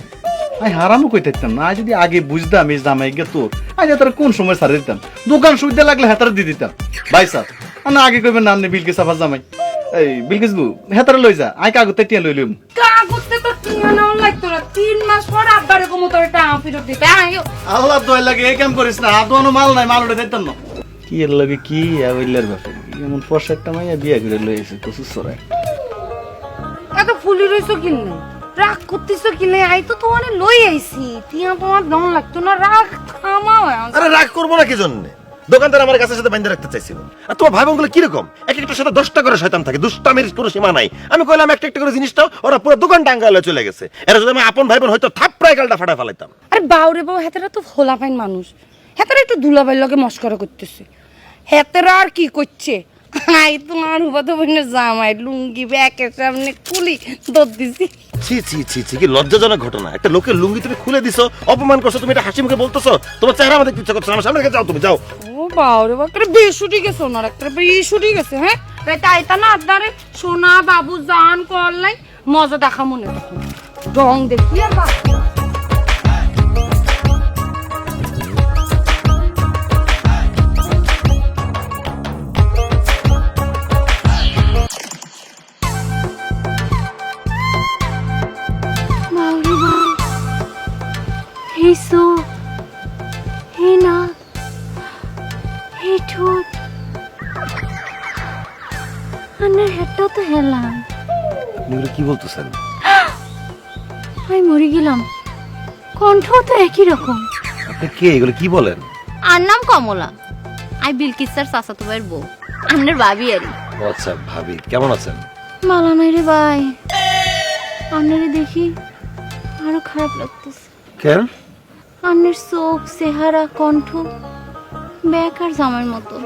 আই হারামও কই থাকতাম না, যদি আগে বুঝতাম এই জামাইকে তোর, আজ তোর কোন সময় সারে দিতাম, দোকান সুবিধা লাগলে হেতারে দিয়ে দিতাম। ভাই স্যার না আগে কইবেন না আপনি বিলকিস আবার জামাই। এই বিলকিস বু হেতারে লই যা, আই কাগজে টিয়া লই লইম। কাগজে তো টিয়া নাও লাগতো না, 3 মাস পর আব্বারে কমু তোর টাকা ফেরত দিতে। আইও আল্লাহ দয় লাগে এই কাম করিস না, আদোনো মাল নাই, মাল ওটা দিতাম না। কি এর লগে কি আইলার ব্যাপার এমন ফর্সা একটা মাইয়া বিয়া করে লইছে কসু সরাই এত ফুলি রইছো কিনলে রাগ করতেছো কিনলে আই তো তোমার লই আইছি তিয়া তোমার দম লাগতো না রাগ থামাও আরে রাগ করবো না কি জন্য? দোকানদার আমার কাছে সাথে বাইন্ধে রাখতে চাইছিল। আর তোমার ভাই বোনগুলো কিরকম? এক একটার সাথে 10টা করে শয়তান থাকে, দুষ্টামির কোনো সীমা নাই। আমি কইলাম একটা একটা করে জিনিসটা, ওরা পুরো দোকান টাঙ্গালে চলে গেছে। এরা যদি আমি আপন ভাই বোন হয়তো থাপড়ায় গালটা ফাটায় ফেলাইতাম। আরে বাউরে বাউ হেতেরা তো ফোলা পাইন মানুষ হেতেরা একটু দুলাবাইর লগে মস্করা করতেছে হেতেরা আর কি করছে আই তোমার হুবাতো বোনের জামাই লুঙ্গি ব্যাকের সামনে খুলি দৌড় দিছি ছি ছি ছি ছি, কি লজ্জাজনক ঘটনা। একটা লোকের লুঙ্গি তুমি খুলে দিছো, অপমান করছো, তুমি এটা হাসি মুখে বলতেছো। তোমার চেহারা আমাদের ইচ্ছা করছে, আমার সামনে থেকে যাও, তুমি যাও। ও বাউরে বাউ করে বেশুটি গেছে ওনার একটা বেশুটি গেছে হ্যাঁ রাইতে আইতা না আপনারে সোনা বাবু জান করলাই মজা দেখা মনে তখন রং দেখি আর বাপ Hey so, hey na, hey ঠোঁট আন্নার হেডটাও তো হেলাম এগুলো কি বলতেছেন? আমি মরে গেলাম কণ্ঠও তো একই রকম আপনি কে? এগুলো কি বলেন? আর নাম কমলা আই বিলকিস স্যার চাচাতো ভাইয়ের বউ আন্নার ভাবি আরি ও আচ্ছা, ভাবি কেমন আছেন? মালা নাই রে ভাই আন্নারে দেখি আরো খারাপ লাগতেছে কেন? আন্নের চোখ চেহারা কণ্ঠ ব্যাক আর জামাইয়ের মতো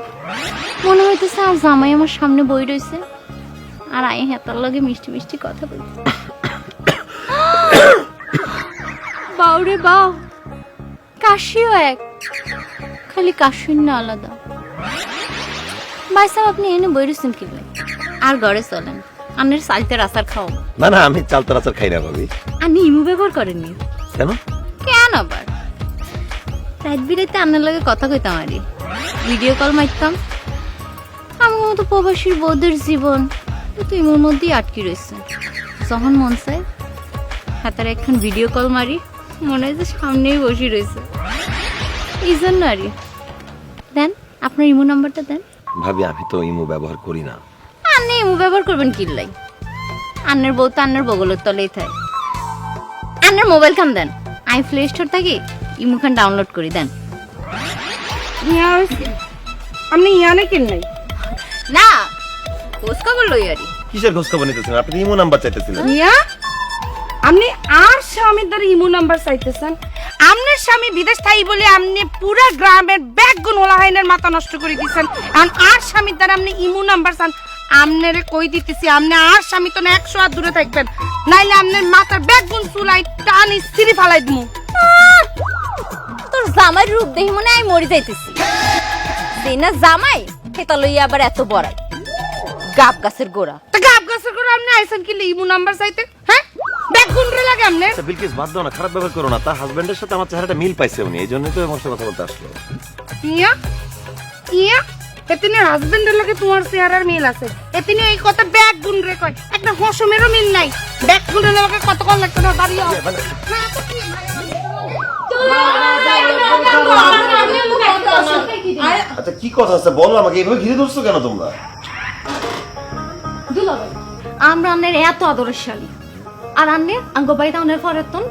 মনে হইতেছে আর জামাই আমার সামনে বই রয়েছে আর আই হেতার লগে মিষ্টি মিষ্টি কথা বলছে বাউরে বাউ কাশিও এক খালি কাশির না আলাদা ভাই সাহেব আপনি এনে বই রয়েছেন কি ভাই আর ঘরে চলেন আন্নের সালতের আচার খাও না না, আমি চালতার আচার খাই না ভাবি। আপনি ইমু ব্যবহার করেননি কেন? কেন আবার রাত বিরাইতে আন্নার লগে কথা কইতাম আরি ভিডিও কল মারতাম আমার মতো প্রবাসীর বউদের জীবন তো ইমুর মধ্যেই আটকে রয়েছে যখন মন চায় হাতার একখান ভিডিও কল মারি মনে হয় যে সামনেই বসে রয়েছে এই জন্য আরি দেন আপনার ইমো নাম্বারটা দেন। ভাবি আমি তো ইমো ব্যবহার করি না। আপনি ইমো ব্যবহার করবেন কি লাই আন্নার বউ তো আন্নার বগলের তলেই থাকে আন্নার মোবাইল খান দেন আই প্লে স্টোর থাকি ইমো খান ডাউনলোড করি দেন। ইয়া হইছে আপনি ইয়ানে কিনলাই না খোঁজ খবর লই আরি কিসের খোঁজ খবর নিতেছেন? আপনি ইমো নাম্বার চাইতেছিলেন। ইয়া আপনি আর স্বামীর দ্বারা ইমো নাম্বার চাইতেছেন আপনার স্বামী বিদেশ থাই বলে আপনি পুরা গ্রামের ব্যাগগুন ওলা হাইনের মাথা নষ্ট করে দিচ্ছেন আর স্বামীর দ্বারা আপনি ইমো নাম্বার চান আপনারে কই দিতেছি আপনি আর স্বামী তো না 100 হাত দূরে থাকবেন নাইলে আপনার মাথার ব্যাগগুন চুলাই টানি ছিঁড়ে ফালাই দিমু তোর জামাই রূপ দেখি মনে আমি মরে যাইতেছি না জামাই খেতা লইয়া আবার এত বড়াই গাব গাছের গোড়া তা গাব গাছের করে আপনি আইছেন কি ইমো নাম্বার চাইতে হ্যাঁ ব্যাগগুন রে লাগে আপনি আচ্ছা বিলকিস, বাদ দাও না, খারাপ ব্যবহার করো না। তার হাজবেন্ডের সাথে আমার চেহারাটা মিল পাইছে উনি, এই জন্যই তো আমার সাথে কথা বলতে আসলো। ইয়া ইয়া এতিনে হাজবেন্ডের লগে তোমার চেহারার মিল আছে এতিনে এই কথা ব্যাগ গুন রে কয় একটা হসমেরও মিল নাই ব্যাগ গুনের লগে কত কোন লাগতো না দাঁড়িয়ে আচ্ছা কি কথা আছে বলো আমাকে, এইভাবে ঘিরে ধরছো কেন তোমরা? দুলাভাই আমরা আন্নের এত আদরের শালী আর আন্নে আঙ্গ বাইতা অনের পরেতন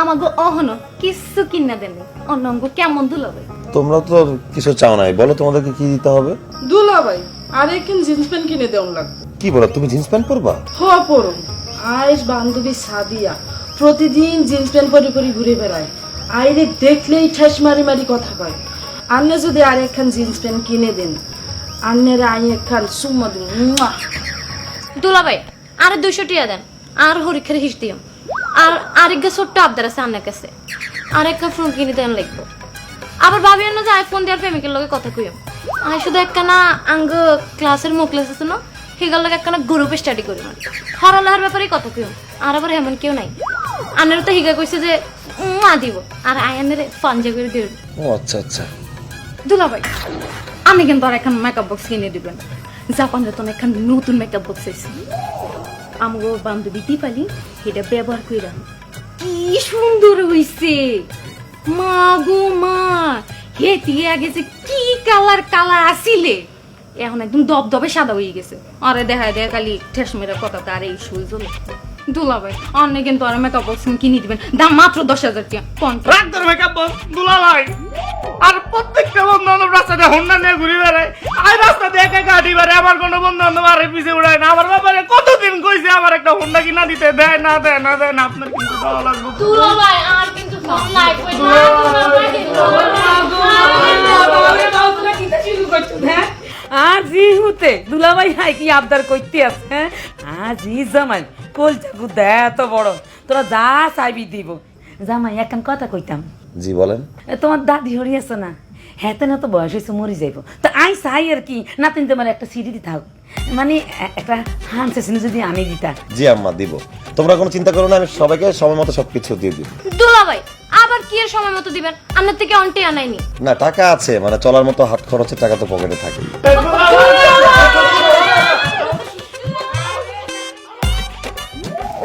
আমাগো অহন কিছু কিনা দেন অন্য অঙ্গ কেমন দুলাভাই? তোমরা তো কিছু চাও নাই, বলো তোমাদেরকে কি দিতে হবে? দুলাভাই আর একদিন জিন্স প্যান্ট কিনে দেওয়ান লাগবে কি বলো, তুমি জিন্স প্যান্ট পরবা? হ পরম আইস বান্ধবী সাদিয়া প্রতিদিন জিন্স প্যান্ট পরে পরে ঘুরে বেড়ায় আইরে দেখলেই ঠেস মারি মারি কথা কয় আন্নে যদি আর একখান জিন্স প্যান্ট কিনে দেন আন্নের আই একখান সুম্মা দিন দুলাভাই আর 200 টাকা দেন আর হরিক্ষের হিস দিও আর আরেকটা ছোট্ট আবদার আছে আন্নার কাছে আরেকটা ফোন কিনে দেন লাগবে আবার ভাবি না যে আইফোন দেওয়ার প্রেমিকের লগে কথা কইম আই শুধু একখানা আঙ্গ ক্লাসের মুখলেস আছে না সেগুলোর লগে একখানা গ্রুপ স্টাডি করি মানে হরলাহার ব্যাপারে কথা কইম আর আবার এমন কেউ নাই আন্নের তো হিগা কইছে যে মা দিব আর আয়ানের পাঞ্জা করে দিব। ও আচ্ছা আচ্ছা। দুলাভাই আমি কিন্তু আর এখন মেকআপ বক্স কিনে দিবেন জাপানের তো এখন নতুন মেকআপ বক্স এসেছে আমগো বান্ধবী দীপালি এটা ব্যবহার কইরা কি সুন্দর হইছে মা গো মা হেতি আগে যে কি কালার কালা আসিলে এখন একদম দবদবে সাদা হয়ে গেছে। আরে দেখা দেখা খালি ঠেস মেরে কথা তার এই শুই চলে। দুলা ভাই অন্য কিন্তু আর মেকআপ বক্স কিনে দিবেন, দাম মাত্র 10,000 টাকা। কোন রাখ তোর মেকআপ বক্স দুলা ভাই। আর প্রত্যেকটা বন্ধু বান্ধব রাস্তাতে হোন্ডা নিয়ে ঘুরে বেড়ায়, আর রাস্তা দিয়ে একা গাড়ি বেড়ায়। আমার কোনো বন্ধু বান্ধব আরে পিছে উড়ায় না। আমার ব্যাপারে কতদিন কইছে আমার একটা হোন্ডা কিনা দিতে, দেয় না দেয় না দেয় না। আপনার কিন্তু দেওয়া লাগবে। দুলা ভাই আর কিন্তু ফোন লাগবে না। আর জি হুতে দুলাভাই হাই কি আবদার করতে আছে, হ্যাঁ? আর জি জামাই কলচা গুদা এত বড়, তোরা যা চাইবি দিব। জামাই এখন কথা কইতাম, জি বলেন। তোমার দাদি হরি আছে না, হ্যাঁ না তো বয়স হয়েছে মরি যাইব, তো আই চাই আর কি নাতিন তোমার একটা সিঁড়ি দিতে হোক, মানে একটা হানসেসিনি যদি আমি দিতা। জি আম্মা দিব, তোমরা কোনো চিন্তা করো না, আমি সবাইকে সময় মতো সবকিছু দিয়ে দিব। দুলা ভাই আবার কি এর সময় মতো দিবেন? আপনার থেকে অন্টে আনাইনি। না টাকা আছে, মানে চলার মতো হাত খরচের টাকা তো পকেটে থাকে।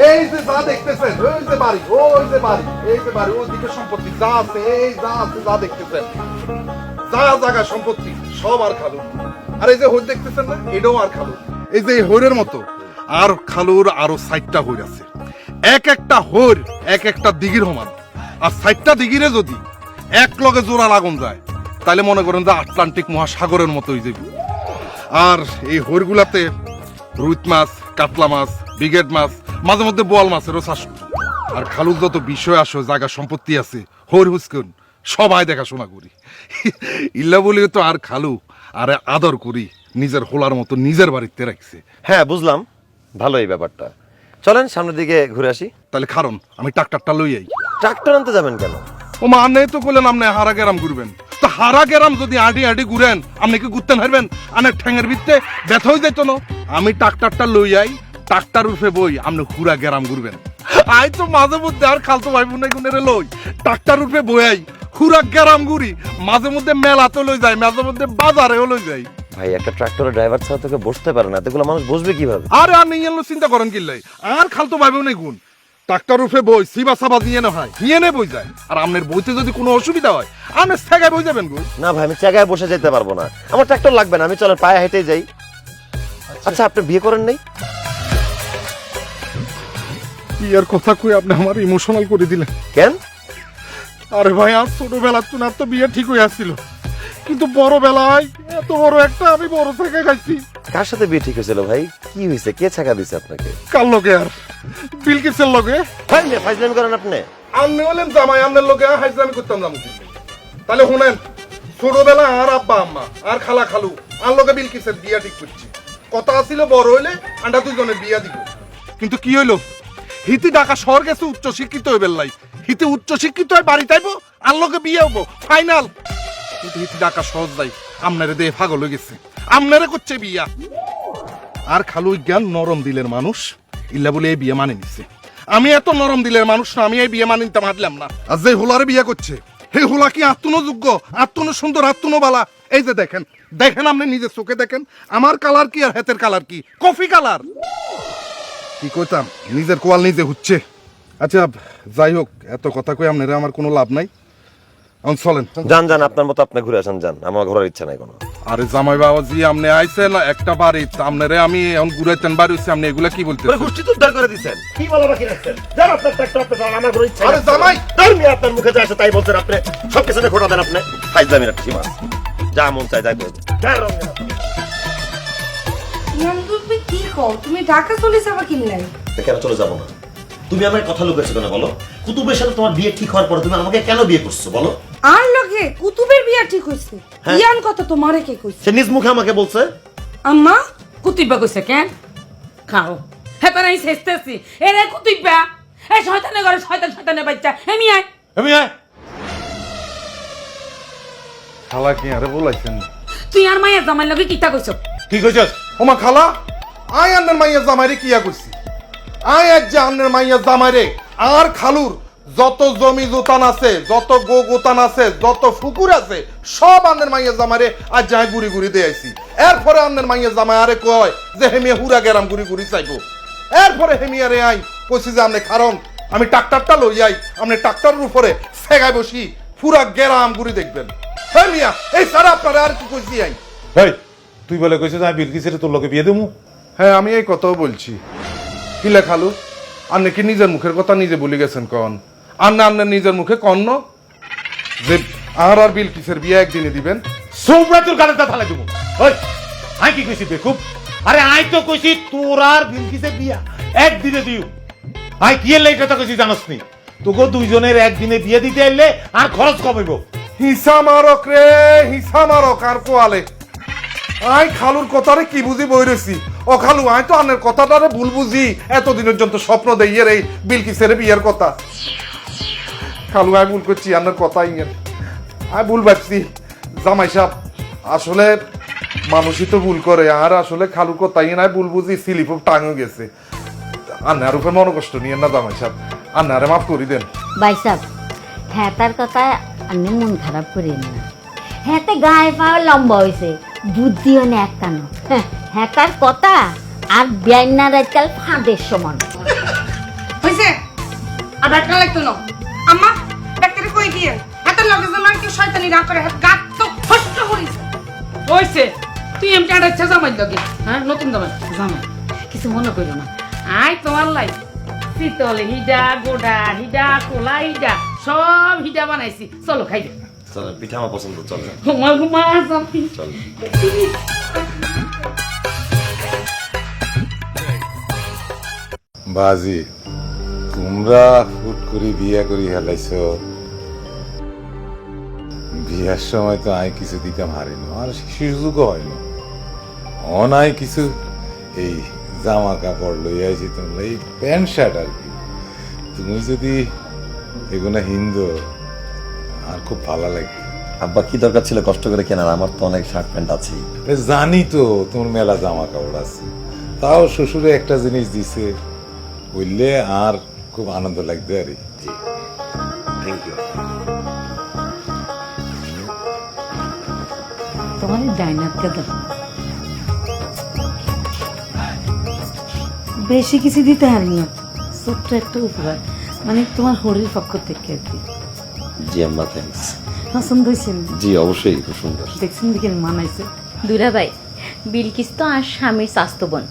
এই যে যা দেখতেছেন, ওই যে বাড়ি, ওই যে বাড়ি, এই যে বাড়ি, ওইদিকে সম্পত্তি যা আছে, এই যা আছে, যা দেখতেছেন, যা জায়গা সম্পত্তি সব আর খালুর। আর এই যে হইর দেখতেছেন না, এটাও আর খালুর। এই যে হইরের মতো আর খালুর আরো 60টা হইর আছে। এক একটা হইর এক একটা দিঘির সমান। আর 60টা দিঘিরে যদি এক লগে জোড়া লাগুন যায়, তাহলে মনে করেন যে আটলান্টিক মহাসাগরের মতো হয়ে যাবে। আর এই হইরগুলাতে রুইত মাছ, কাতলা মাছ, ব্রিগেড মাছ, মাঝে মধ্যে বোয়াল মাছেরও চাষ করি। আর খালুর যত বিষয় আসে, জায়গা সম্পত্তি আছে, হইর হুসকুন সবাই দেখাশোনা করি। ইল্লা বলিও তো আর খালু আরে আদর করি, নিজের হোলার মতো নিজের বাড়িতে রাখছে। হ্যাঁ বুঝলাম, ভালো এই ব্যাপারটা। চলেন সামনের দিকে ঘুরে আসি। তাহলে কারণ আমি ট্রাক্টরটা লই আই। ট্রাক্টর আনতে যাবেন কেন? ও মা নেই তো কইলেন আপনি হারা গেরাম ঘুরবেন, তো হারা গেরাম যদি আডি আডি ঘুরেন আপনি কি ঘুরতে হারবেন? আনের ঠ্যাঙের ভিতরে ব্যথা হয়ে যাইতো না। আমি ট্রাক্টরটা লই আই, ট্রাক্টর উঠে বই আপনি হুরা গেরাম ঘুরবেন। আই তো মাঝে মধ্যে আর খালতো ভাই বোন গুনেরে লই ট্রাক্টর উঠে বই আই, হুরা গেরাম ঘুরি। মাঝে মধ্যে মেলাতে লই যাই, মাঝে মধ্যে বাজারেও লই যাই। ভাই একটা ট্রাক্টরের ড্রাইভার ছাড়া তোকে বসতে পারে না, এতগুলো মানুষ বসবে কিভাবে? আরে আর নেই এলো চিন্তা করেন কিল্লাই, আর খালতো ভাই বোন গুণ ট্রাক্টর উঠে বই সিবা সাবা নিয়ে না হয়, নিয়ে নে বই যায়। আর আপনার বইতে যদি কোনো অসুবিধা হয় আপনি জায়গায় বই যাবেন গো। না ভাই আমি জায়গায় বসে যেতে পারবো না, আমার ট্রাক্টর লাগবে না, আমি চলেন পায়ে হেঁটে যাই। আচ্ছা আপনি বিয়ে করেন নাই? বিয়ের কথা কই আপনি আমার ইমোশনাল করে দিলেন কেন? আরে ভাই আর ছোটবেলার তো বিয়ে ঠিক হয়ে আসছিল, কিন্তু বড় বেলায় এত বড় একটা আমি বড় থেকে খাইছি। কার সাথে বিয়ে ঠিক হয়েছিল ভাই? কি হয়েছে? কে ছাকা দিছে আপনাকে? কার লগে? আর বিলকিসের লগে। ভাই মিয়া ফাইজলামি করেন আপনি। আপনি হলেন জামাই, আপনার লগে হাইজলামি করতাম না। তাহলে শুনেন, ছোটবেলা আর আব্বা আম্মা আর খালা খালু আর লগে বিলকিসের বিয়া ঠিক করছি। কথা ছিল বড় হইলে আন্ডা দুজনে বিয়া দিব। কিন্তু কি হইলো, হিতি ঢাকা শহর গেছে উচ্চ শিক্ষিত হয়ে বেললাই, হিতি উচ্চ শিক্ষিত হয়ে বাড়ি তাইবো আর লগে বিয়ে হবো ফাইনাল। কিন্তু হিতি ঢাকা শহর যাই আমনারে দেহে পাগল হয়ে গেছে, আমনারে করছে বিয়া। আর খালু জ্ঞান নরম দিলের মানুষ, ইল্লা বলে এই বিয়ে মানে নিচ্ছে। আমি এত নরম দিলের মানুষ না, আমি এই বিয়ে মানে নিতে পারলাম না। আর যে হোলারে বিয়ে করছে সেই হোলা কি আত্মনো যোগ্য, আত্মনো সুন্দর, আত্মনো বালা? এই যে দেখেন, দেখেন আপনি নিজের চোখে দেখেন, আমার কালার কি আর হাতের কালার কি? Coffee colour. কি কইতাম, নিজের কোয়াল নিজে হচ্ছে। আচ্ছা যাই হোক, এত কথা কই আপনারা আমার কোনো লাভ নাই। এখন চলেন। যান যান, আপনার মতো আপনি ঘুরে আসেন, যান, আমার ঘোরার ইচ্ছা নাই কোনো। আরে জামাই বাবাজি আপনি আইছেন একটা বাড়ি, আপনারে আমি এখন ঘুরাইতেন বাড়ি হচ্ছে, আপনি এগুলা কি বলতে? গোষ্ঠী তো উদ্ধার করে দিচ্ছেন, কি বলা বাকি রাখছেন? যান আপনার ট্রাক্টর আপনি চালান, আমার ঘোরার ইচ্ছা। আরে জামাই তার মেয়ে আপনার মুখে যা আসে তাই বলছেন আপনি, সব কিছু খোটা দেন আপনি। ফাইজলামি রাখছি মাস, যা মন চাই যাই করবে। তুমি কি কও, তুমি ঢাকা চলে যাবা কিনলাই? কেন চলে যাবো না? তুমি আমার কথা লুকেছো কেন বলো? কুতুবের সাথে তোমার বিয়ে ঠিক হওয়ার পরে তুমি আমাকে কেন বিয়ে করছো বলো? আর লগে কুতুবের বিয়া ঠিক হইছে, হ্যাঁ। ইয়ান কথা তোমারে কে কইছে? সে নিজ মুখে আমাকে বলছে। আম্মা কুতিবা কইছে কেন? খাও হ্যাঁ তারা এই শেষতেছি এরে কুতিবা, এই শয়তানের ঘরে শয়তান শয়তানের বাচ্চা হেমি আয়। আমি আয় খালা কি আরে বলাইছেন? তুই আর মায়ের জামাই লগে কিতা কইছ? কি কইছস? ওমা খালা আয় আন্নের মাইয়া জামাইরে কিয়া কইছি? আয় আজ যে আন্নের মাইয়া জামাইরে আর খালুর যত জমি জোতান আছে, যত গো গোতান আছে, যত ফুকুর আছে, সব আন্নের মাইয়া জামাইরে আজ যাই গুড়ি গুড়ি দিয়ে আইছি। এরপরে আন্নের মাইয়া জামাই আরে কয় যে হেমিয়া হুরা গেরাম গুড়ি গুড়ি চাইবো। এরপরে হেমিয়ারে আই কইছি যে আপনি কারণ আমি ট্রাক্টরটা লই যাই, আপনি ট্রাক্টরের উপরে সেগায় বসি পুরা গেরাম গুড়ি দেখবেন। হ্যাঁ মিয়া, এই স্যার আপনারা আর কি কইছি আই? এই তুই বলে কইছিস আমি বিলকিসের তোর লোকে বিয়ে দেবো? হ্যাঁ আমি এই কথাও বলছি। কিলে খালু, আপনি কি নিজের মুখের কথা নিজে বলে গেছেন কন? আপনার নিজের মুখে কন ন যে আর বিলকিসের বিয়ে একদিনে দিবেন? সোমরা তোর গাড়িটা থালে দেবো। ওই আই কি কইছি বেকুব? আরে আই তো কইছি তোর আর বিলকিসের বিয়া একদিনে দিও। আই কি এর কথা কইছি জানোস নি? তোকে দুইজনের একদিনে বিয়ে দিতে এলে আর খরচ কমাইব। হিসা মারক রে, হিসা মারক আর কোয়ালে। আই খালুর কথারে কি বুঝি বইরেছি? ও খালু, আই তো আনের কথাটারে ভুল বুঝি। এতদিনের জন্য স্বপ্ন দেইয়ের এই বিলকিসের বিয়ের কথা। খালু আই ভুল করছি, আনের কথাই আই ভুল ভাবছি। জামাই সাহেব, আসলে মানুষই তো ভুল করে, আর আসলে খালুর কথাই নাই ভুল বুঝি, স্লিপ টাঙে গেছে। আন্নার উপরে মনে কষ্ট নিয়ে না জামাই সাহেব, আন্নারে মাফ করে দেন। বাইসাব, হ্যাঁ তার কথা আপনি মন খারাপ করেন না। হ্যাঁতে গায়ে পাওয়া লম্বা হয়েছে, বুদ্ধিও না একটানো। হ্যাঁ তার কথা আর ব্যান্নার আজকাল ফাঁদের সমান। হইছে? আর ডাক্তার লাগতো না। আম্মা, ডাক্তারে কই দিয়ে এত লগে যেন আর কেউ শয়তানি না করে, গাত তো ফষ্ট করিছে। হইছে তুই এমটা আড়াইছা জামাই লগে, হ্যাঁ নতুন জামাই জামাই কিছু মনে করো না। আই তোমার লাই শীতল হিডা গোডা হিডা কোলা হিডা সব হিডা বানাইছি, চলো খাই দে। চলো, পিঠা আমার পছন্দ, চল ঘুমা ঘুমা যাবি। চল। বাজি তোমরা হুট করে বিয়া করি হেলাইছ। বিয়ার সময় তো আই কিছু দিতাম হারিনি, আর সুযোগও হয় না। অনাই কিছু এই জামা কাপড় লইয়া আইছি, তোমরা এই প্যান্ট শার্ট আর কি। তুমি যদি এগুলো হিন্দু আর খুব ভালো লাগে। আব্বা কি দরকার ছিল কষ্ট করে কেনার? আমার তো অনেক শার্ট প্যান্ট আছে। জানি তো তোমার মেলা জামা কাপড় আছে, তাও শ্বশুরে একটা জিনিস দিছে বললে আর খুব আনন্দ লাগবে আর জি, থ্যাংক ইউ। তোমার ডাইনারকে দেবো, বেশি কিছু দিতে হারি না, ছোট্ট একটা উপহার, মানে তোমার হরির পক্ষ থেকে আর কি। জি আম্মা, থ্যাঙ্কস। পছন্দ হয়েছে? জি অবশ্যই, খুব সুন্দর। দেখছেন দিকে মানাইছে। দুলাভাই, বিলকিস তো আর স্বামীর স্বাস্থ্য বোন।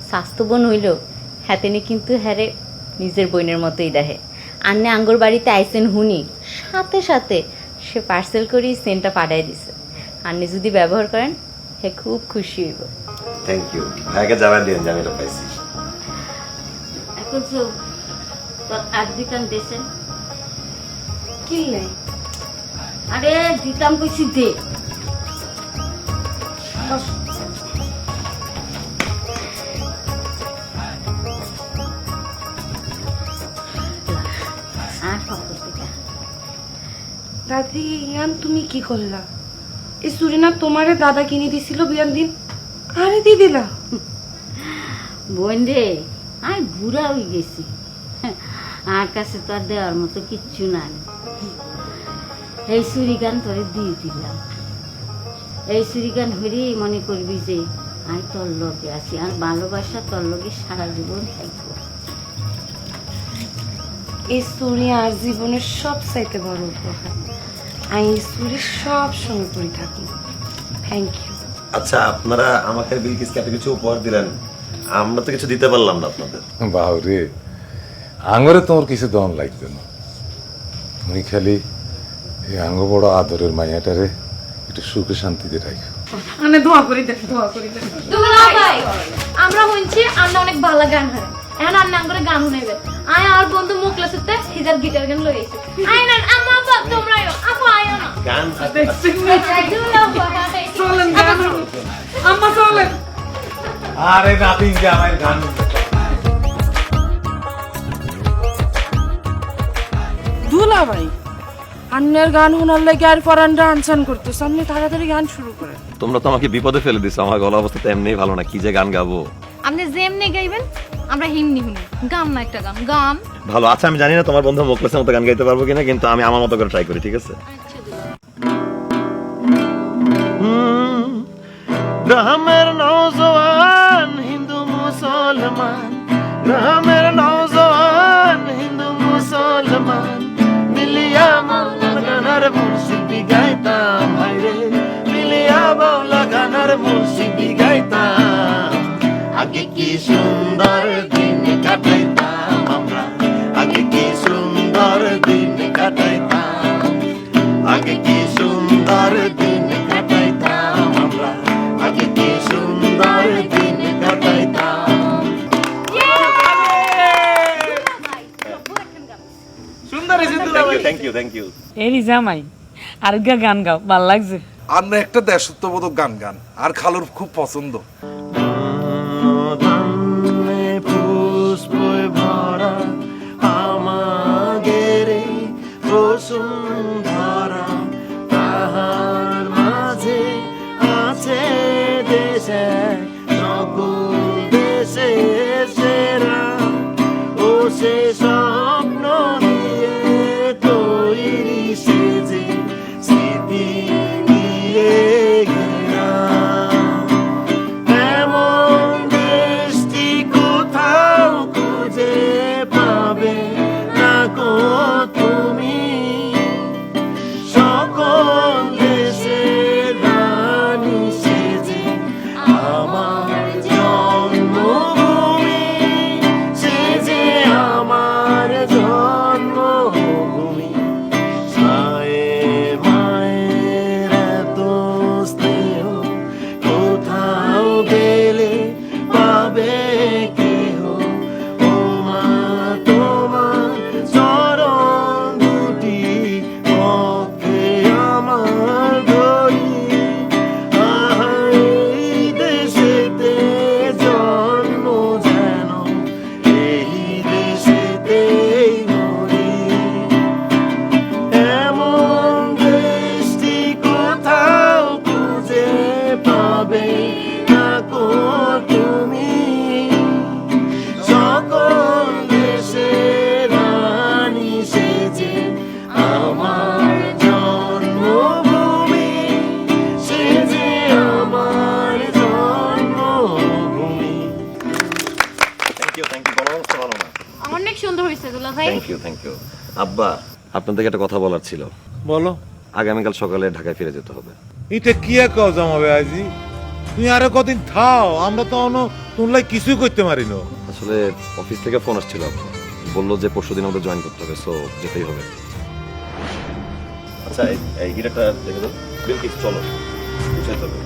স্বাস্থ্য বোন হইল হ্যাতেনি কিন্তু হ্যারে নিজের বোনের মতোই দেখে। আন্নে আঙ্গুর বাড়িতে আইসেন হুনি, সাথে সাথে সে পার্সেল করি সেন্টটা পাঠাই দিছে। আন্নে যদি ব্যবহার করেন হে খুব খুশি হইব। Thank you. ভাইকে জানাই দিন যে আমি এটা পাইছি। এখন তো তোর আর দিতাম দেশে কি নাই? আরে দিতাম কইছি দে। আর পক্ষ থেকে দাদি, ইয়ান তুমি কি করলা? এই চুড়ি না তোমারে দাদা কিনে দিছিল বিয়ার দিন, আরে দিয়ে দিলা। বোন রে, আমি বুড়া হয়ে গেছি, আর কাছে তো আর দেওয়ার মতো কিচ্ছু নাই। এই চুরি গান তোরে দিয়ে দিলাম। এই চুরি গান হলেই মনে করবি যে আমি তোর লগে আছি, আর ভালোবাসা তোর লগে সারা জীবন থাকবো। এই চুড়ি আর জীবনের সব চাইতে বড় উপহার। আমি এই চুড়ি সব সময় পরে থাকি। Thank you. আচ্ছা, আপনারা আমাকে বিলকিসকে এত কিছু উপহার দিলেন, আমরা তো কিছু দিতে পারলাম না আপনাদের। বাহুরে আঙরে তোমার কিছু দম লাগবে না, তুমি খালি এই আঙ্গ বড় আদরের মাইয়াটারে একটু সুখে শান্তিতে রাখো। মানে দোয়া করি দেন, দোয়া করি দেন। দুলাভাই, আমরা শুনছি আন্না অনেক ভালো গান হারে, এখন আন্না আঙ্গুরে গান শুনাইবে। আয় আর বন্ধু মুখ লাসতে হিজার গিটার গান লই আইছে। আয় না আম্মা আপা তোমরাও আপু আয়ো না। গান দেখছেন দুলাভাই, চলেন গান হলো। আম্মা চলেন। আরে নাতিন জামাই গান দুলাভাই, আন্নের গান শোনার লাগে আর পরানটা আনসান করতেছ, আপনি তাড়াতাড়ি গান শুরু করেন। তোমরা তো আমাকে বিপদে ফেলে দিছো। আমার গলা অবস্থা তো এমনিই ভালো না, কি যে গান গাবো। আপনি যেমনি গাইবেন আমরা হিমনি শুনি, গান না একটা গান গান। ভালো, আচ্ছা আমি জানি না তোমার বন্ধু মোকলেসের মতো গান গাইতে পারবো কিনা, কিন্তু আমি আমার মতো করে ট্রাই করি, ঠিক আছে? গ্রামের নওজওয়ান হিন্দু মুসলমান, গ্রামের নওজওয়ান হিন্দু মুসলমান, মিলিয়া মৌলানার মুর্শিদি গাইতাম ভাই আগে কি সুন্দর দিন কাটাইতাম আমরা, আগে কি সুন্দর দিন কাটাইতাম, আগে কি সুন্দর দিন কাটাইতাম আমরা, আগে কি সুন্দর দিন কাটাইতাম। সুন্দর হয়েছে দুলাভাই। Thank you thank you. এরি জামাই আর গান গাও ভাল লাগছে। আর না একটা দেশত্ববোধক গান গান, আর খালুর খুব পছন্দ। পুষ্পে ভরা আমাদের বসুন্ধরা, তাহার মাঝে আছে দেশে সকল দেশে সেরা, ও সে স্বপ্ন দিয়ে তৈরি সেজে স্মৃতি দিয়ে ঘেরা। এমন দেশটি কোথাও খুঁজে পাবে না গো তুমি, সকল দেশের রানী সেজে আমার জন্মভূমি, সেজে আমার জন্মভূমি। মায়ের মায়ের এত স্নেহ কোথাও গেলে পাবে কেহ, ও মা তোমার চরণ দুটি পক্ষে আমার ধরি। আহা এই দেশেতে জন্ম যেন এই দেশেতেই মরি। এমন দেশটি কোথাও খুঁজে পাবে না গো তুমি, সকল দেশের রানী সেজে আমার জন্মভূমি, সেজে আমার জন্মভূমি। থ্যাংক ইউ বলো ভালো না। অনেক সুন্দর হয়েছে দুলাভাই। Thank you. আব্বা, আপনাদেরকে একটা কথা বলার ছিল। বলো। আগামীকাল সকালে ঢাকায় ফিরে যেতে হবে। এটা কি এক জামাবে আজি, তুমি আরো কদিন থাও, আমরা তো তোমরা কিছুই করতে পারি না। আসলে অফিস থেকে ফোন আসছিল, বললো যে পরশুদিন আমাদের জয়েন করতে হবে, সো যেতেই হবে। আচ্ছা এই গিটারটা দেখে দাও। বিলকিস চলো, বুঝাইতে হবে।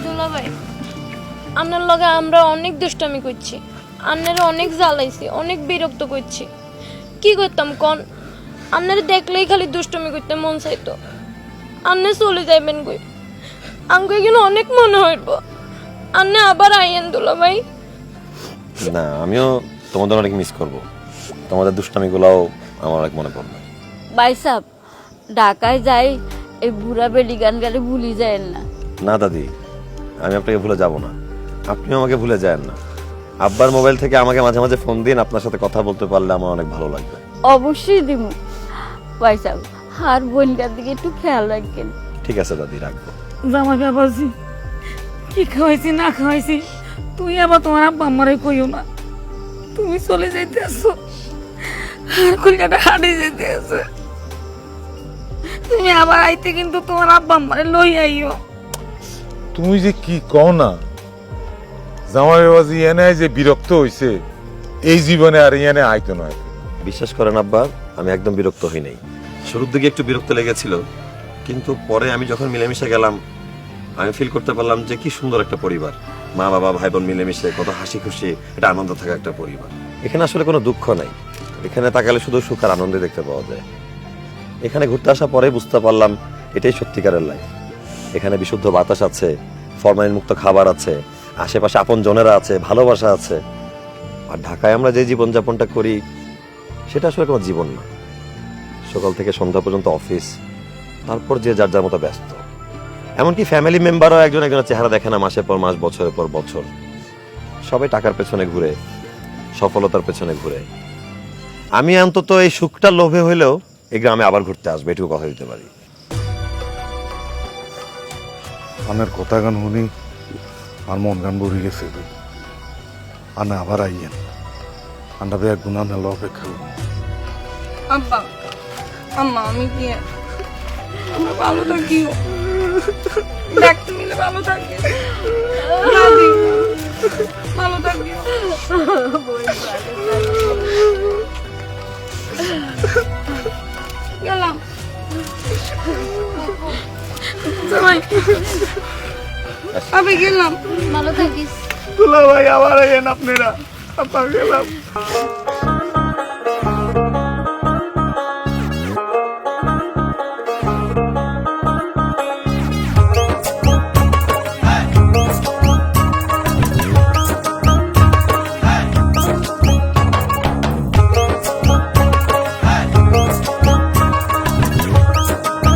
দুলাভাই, আপনার লগে আমরা অনেক দুষ্টামি করছি, আপনারা অনেক জ্বালাইছি, অনেক বিরক্ত করছি। কি করতাম কোন? আপনারা দেখলেই খালি দুষ্টামি করতে মন চাইতো। আপনি চলে যাইবেন কই? আমাকে কিন্তু অনেক মনে হইব। আপনি আবার আইয়েন দুলাভাই। না, আমিও তোমাদের অনেক মিস করব। তোমাদের দুষ্টামিগুলোও আমার অনেক মনে পড়বে। বাইসাব ঢাকায় যাই, এই বুড়া বেডি গান গালে ভুলি যায় না। না দাদি, আমি আপনাকে ভুলে যাব না, আপনিও আমাকে ভুলে যায়েন না। আব্বার মোবাইল থেকে আমাকে মাঝে মাঝে ফোন দিন, আপনার সাথে কথা বলতে পারলে আমার অনেক ভালো লাগবে। অবশ্যই দিব বাইসাব, আর বোনটার দিকে একটু খেয়াল রাখবেন। ঠিক আছে দাদি, রাখবো। জামাই বাবাজি, কি খাওয়াইছি না খাওয়াইছি তুই আবার তোমার আব্বা আমারে কইও না। তুমি চলে যাইতে আসো, আর কলকাতা হাটে যেতে আছে। তুমি আবার আইতে কিন্তু তোমার আব্বা আমারে লই আইও। তুমি যে কি কও না, জামাই বাবাজি এনে যে বিরক্ত হইছে, এই জীবনে আর এনে আইতো নয়। বিশ্বাস করেন আব্বা, আমি একদম বিরক্ত হই নাই। শুরুর দিকে একটু বিরক্ত লেগেছিল, কিন্তু পরে আমি যখন মিলেমিশে গেলাম, আমি ফিল করতে পারলাম যে কি সুন্দর একটা পরিবার। মা বাবা ভাই বোন মিলেমিশে কত হাসি খুশি, এটা আনন্দ থাকা একটা পরিবার। এখানে আসলে কোনো দুঃখ নাই, এখানে তাকালে শুধু সুখ আর আনন্দে দেখতে পাওয়া যায়। এখানে ঘুরতে আসার পরে বুঝতে পারলাম এটাই সত্যিকারের লাইফ। এখানে বিশুদ্ধ বাতাস আছে, ফরমালিন মুক্ত খাবার আছে, আশেপাশে আপন জনেরা আছে, ভালোবাসা আছে। আর ঢাকায় আমরা যে জীবনযাপনটা করি সেটা আসলে কোনো জীবন না। সকাল থেকে সন্ধ্যা পর্যন্ত অফিস, তারপর যে যার যার মতো ব্যস্ত। এমনকি ফ্যামিলি মেম্বারও একজন একজনের চেহারা দেখে না মাসের পর মাস, বছরের পর বছর। সবাই টাকার পেছনে ঘুরে, সফলতার পেছনে ঘুরে। আমি অন্তত এই সুখটা লোভে হইলেও এই গ্রামে আবার ঘুরতে আসবে, এটুকু কথা দিতে পারি। আনের কথা গান শুনি আর মন গান ভরে গেছে। আনে আবার আইয়েন, আন্ডা বেগ গুণা নেল অপেক্ষা করুন। আব্বা আম্মা আমি কি আমরা ভালো থাকি, দেখতে মিলে ভালো থাকি, দাদি ভালো থাকি। গেলাম জামাই, আমি গেলাম। ভালো থাকিস। দুলা ভাই আবার আইয়েন আপনারা। আপা গেলাম।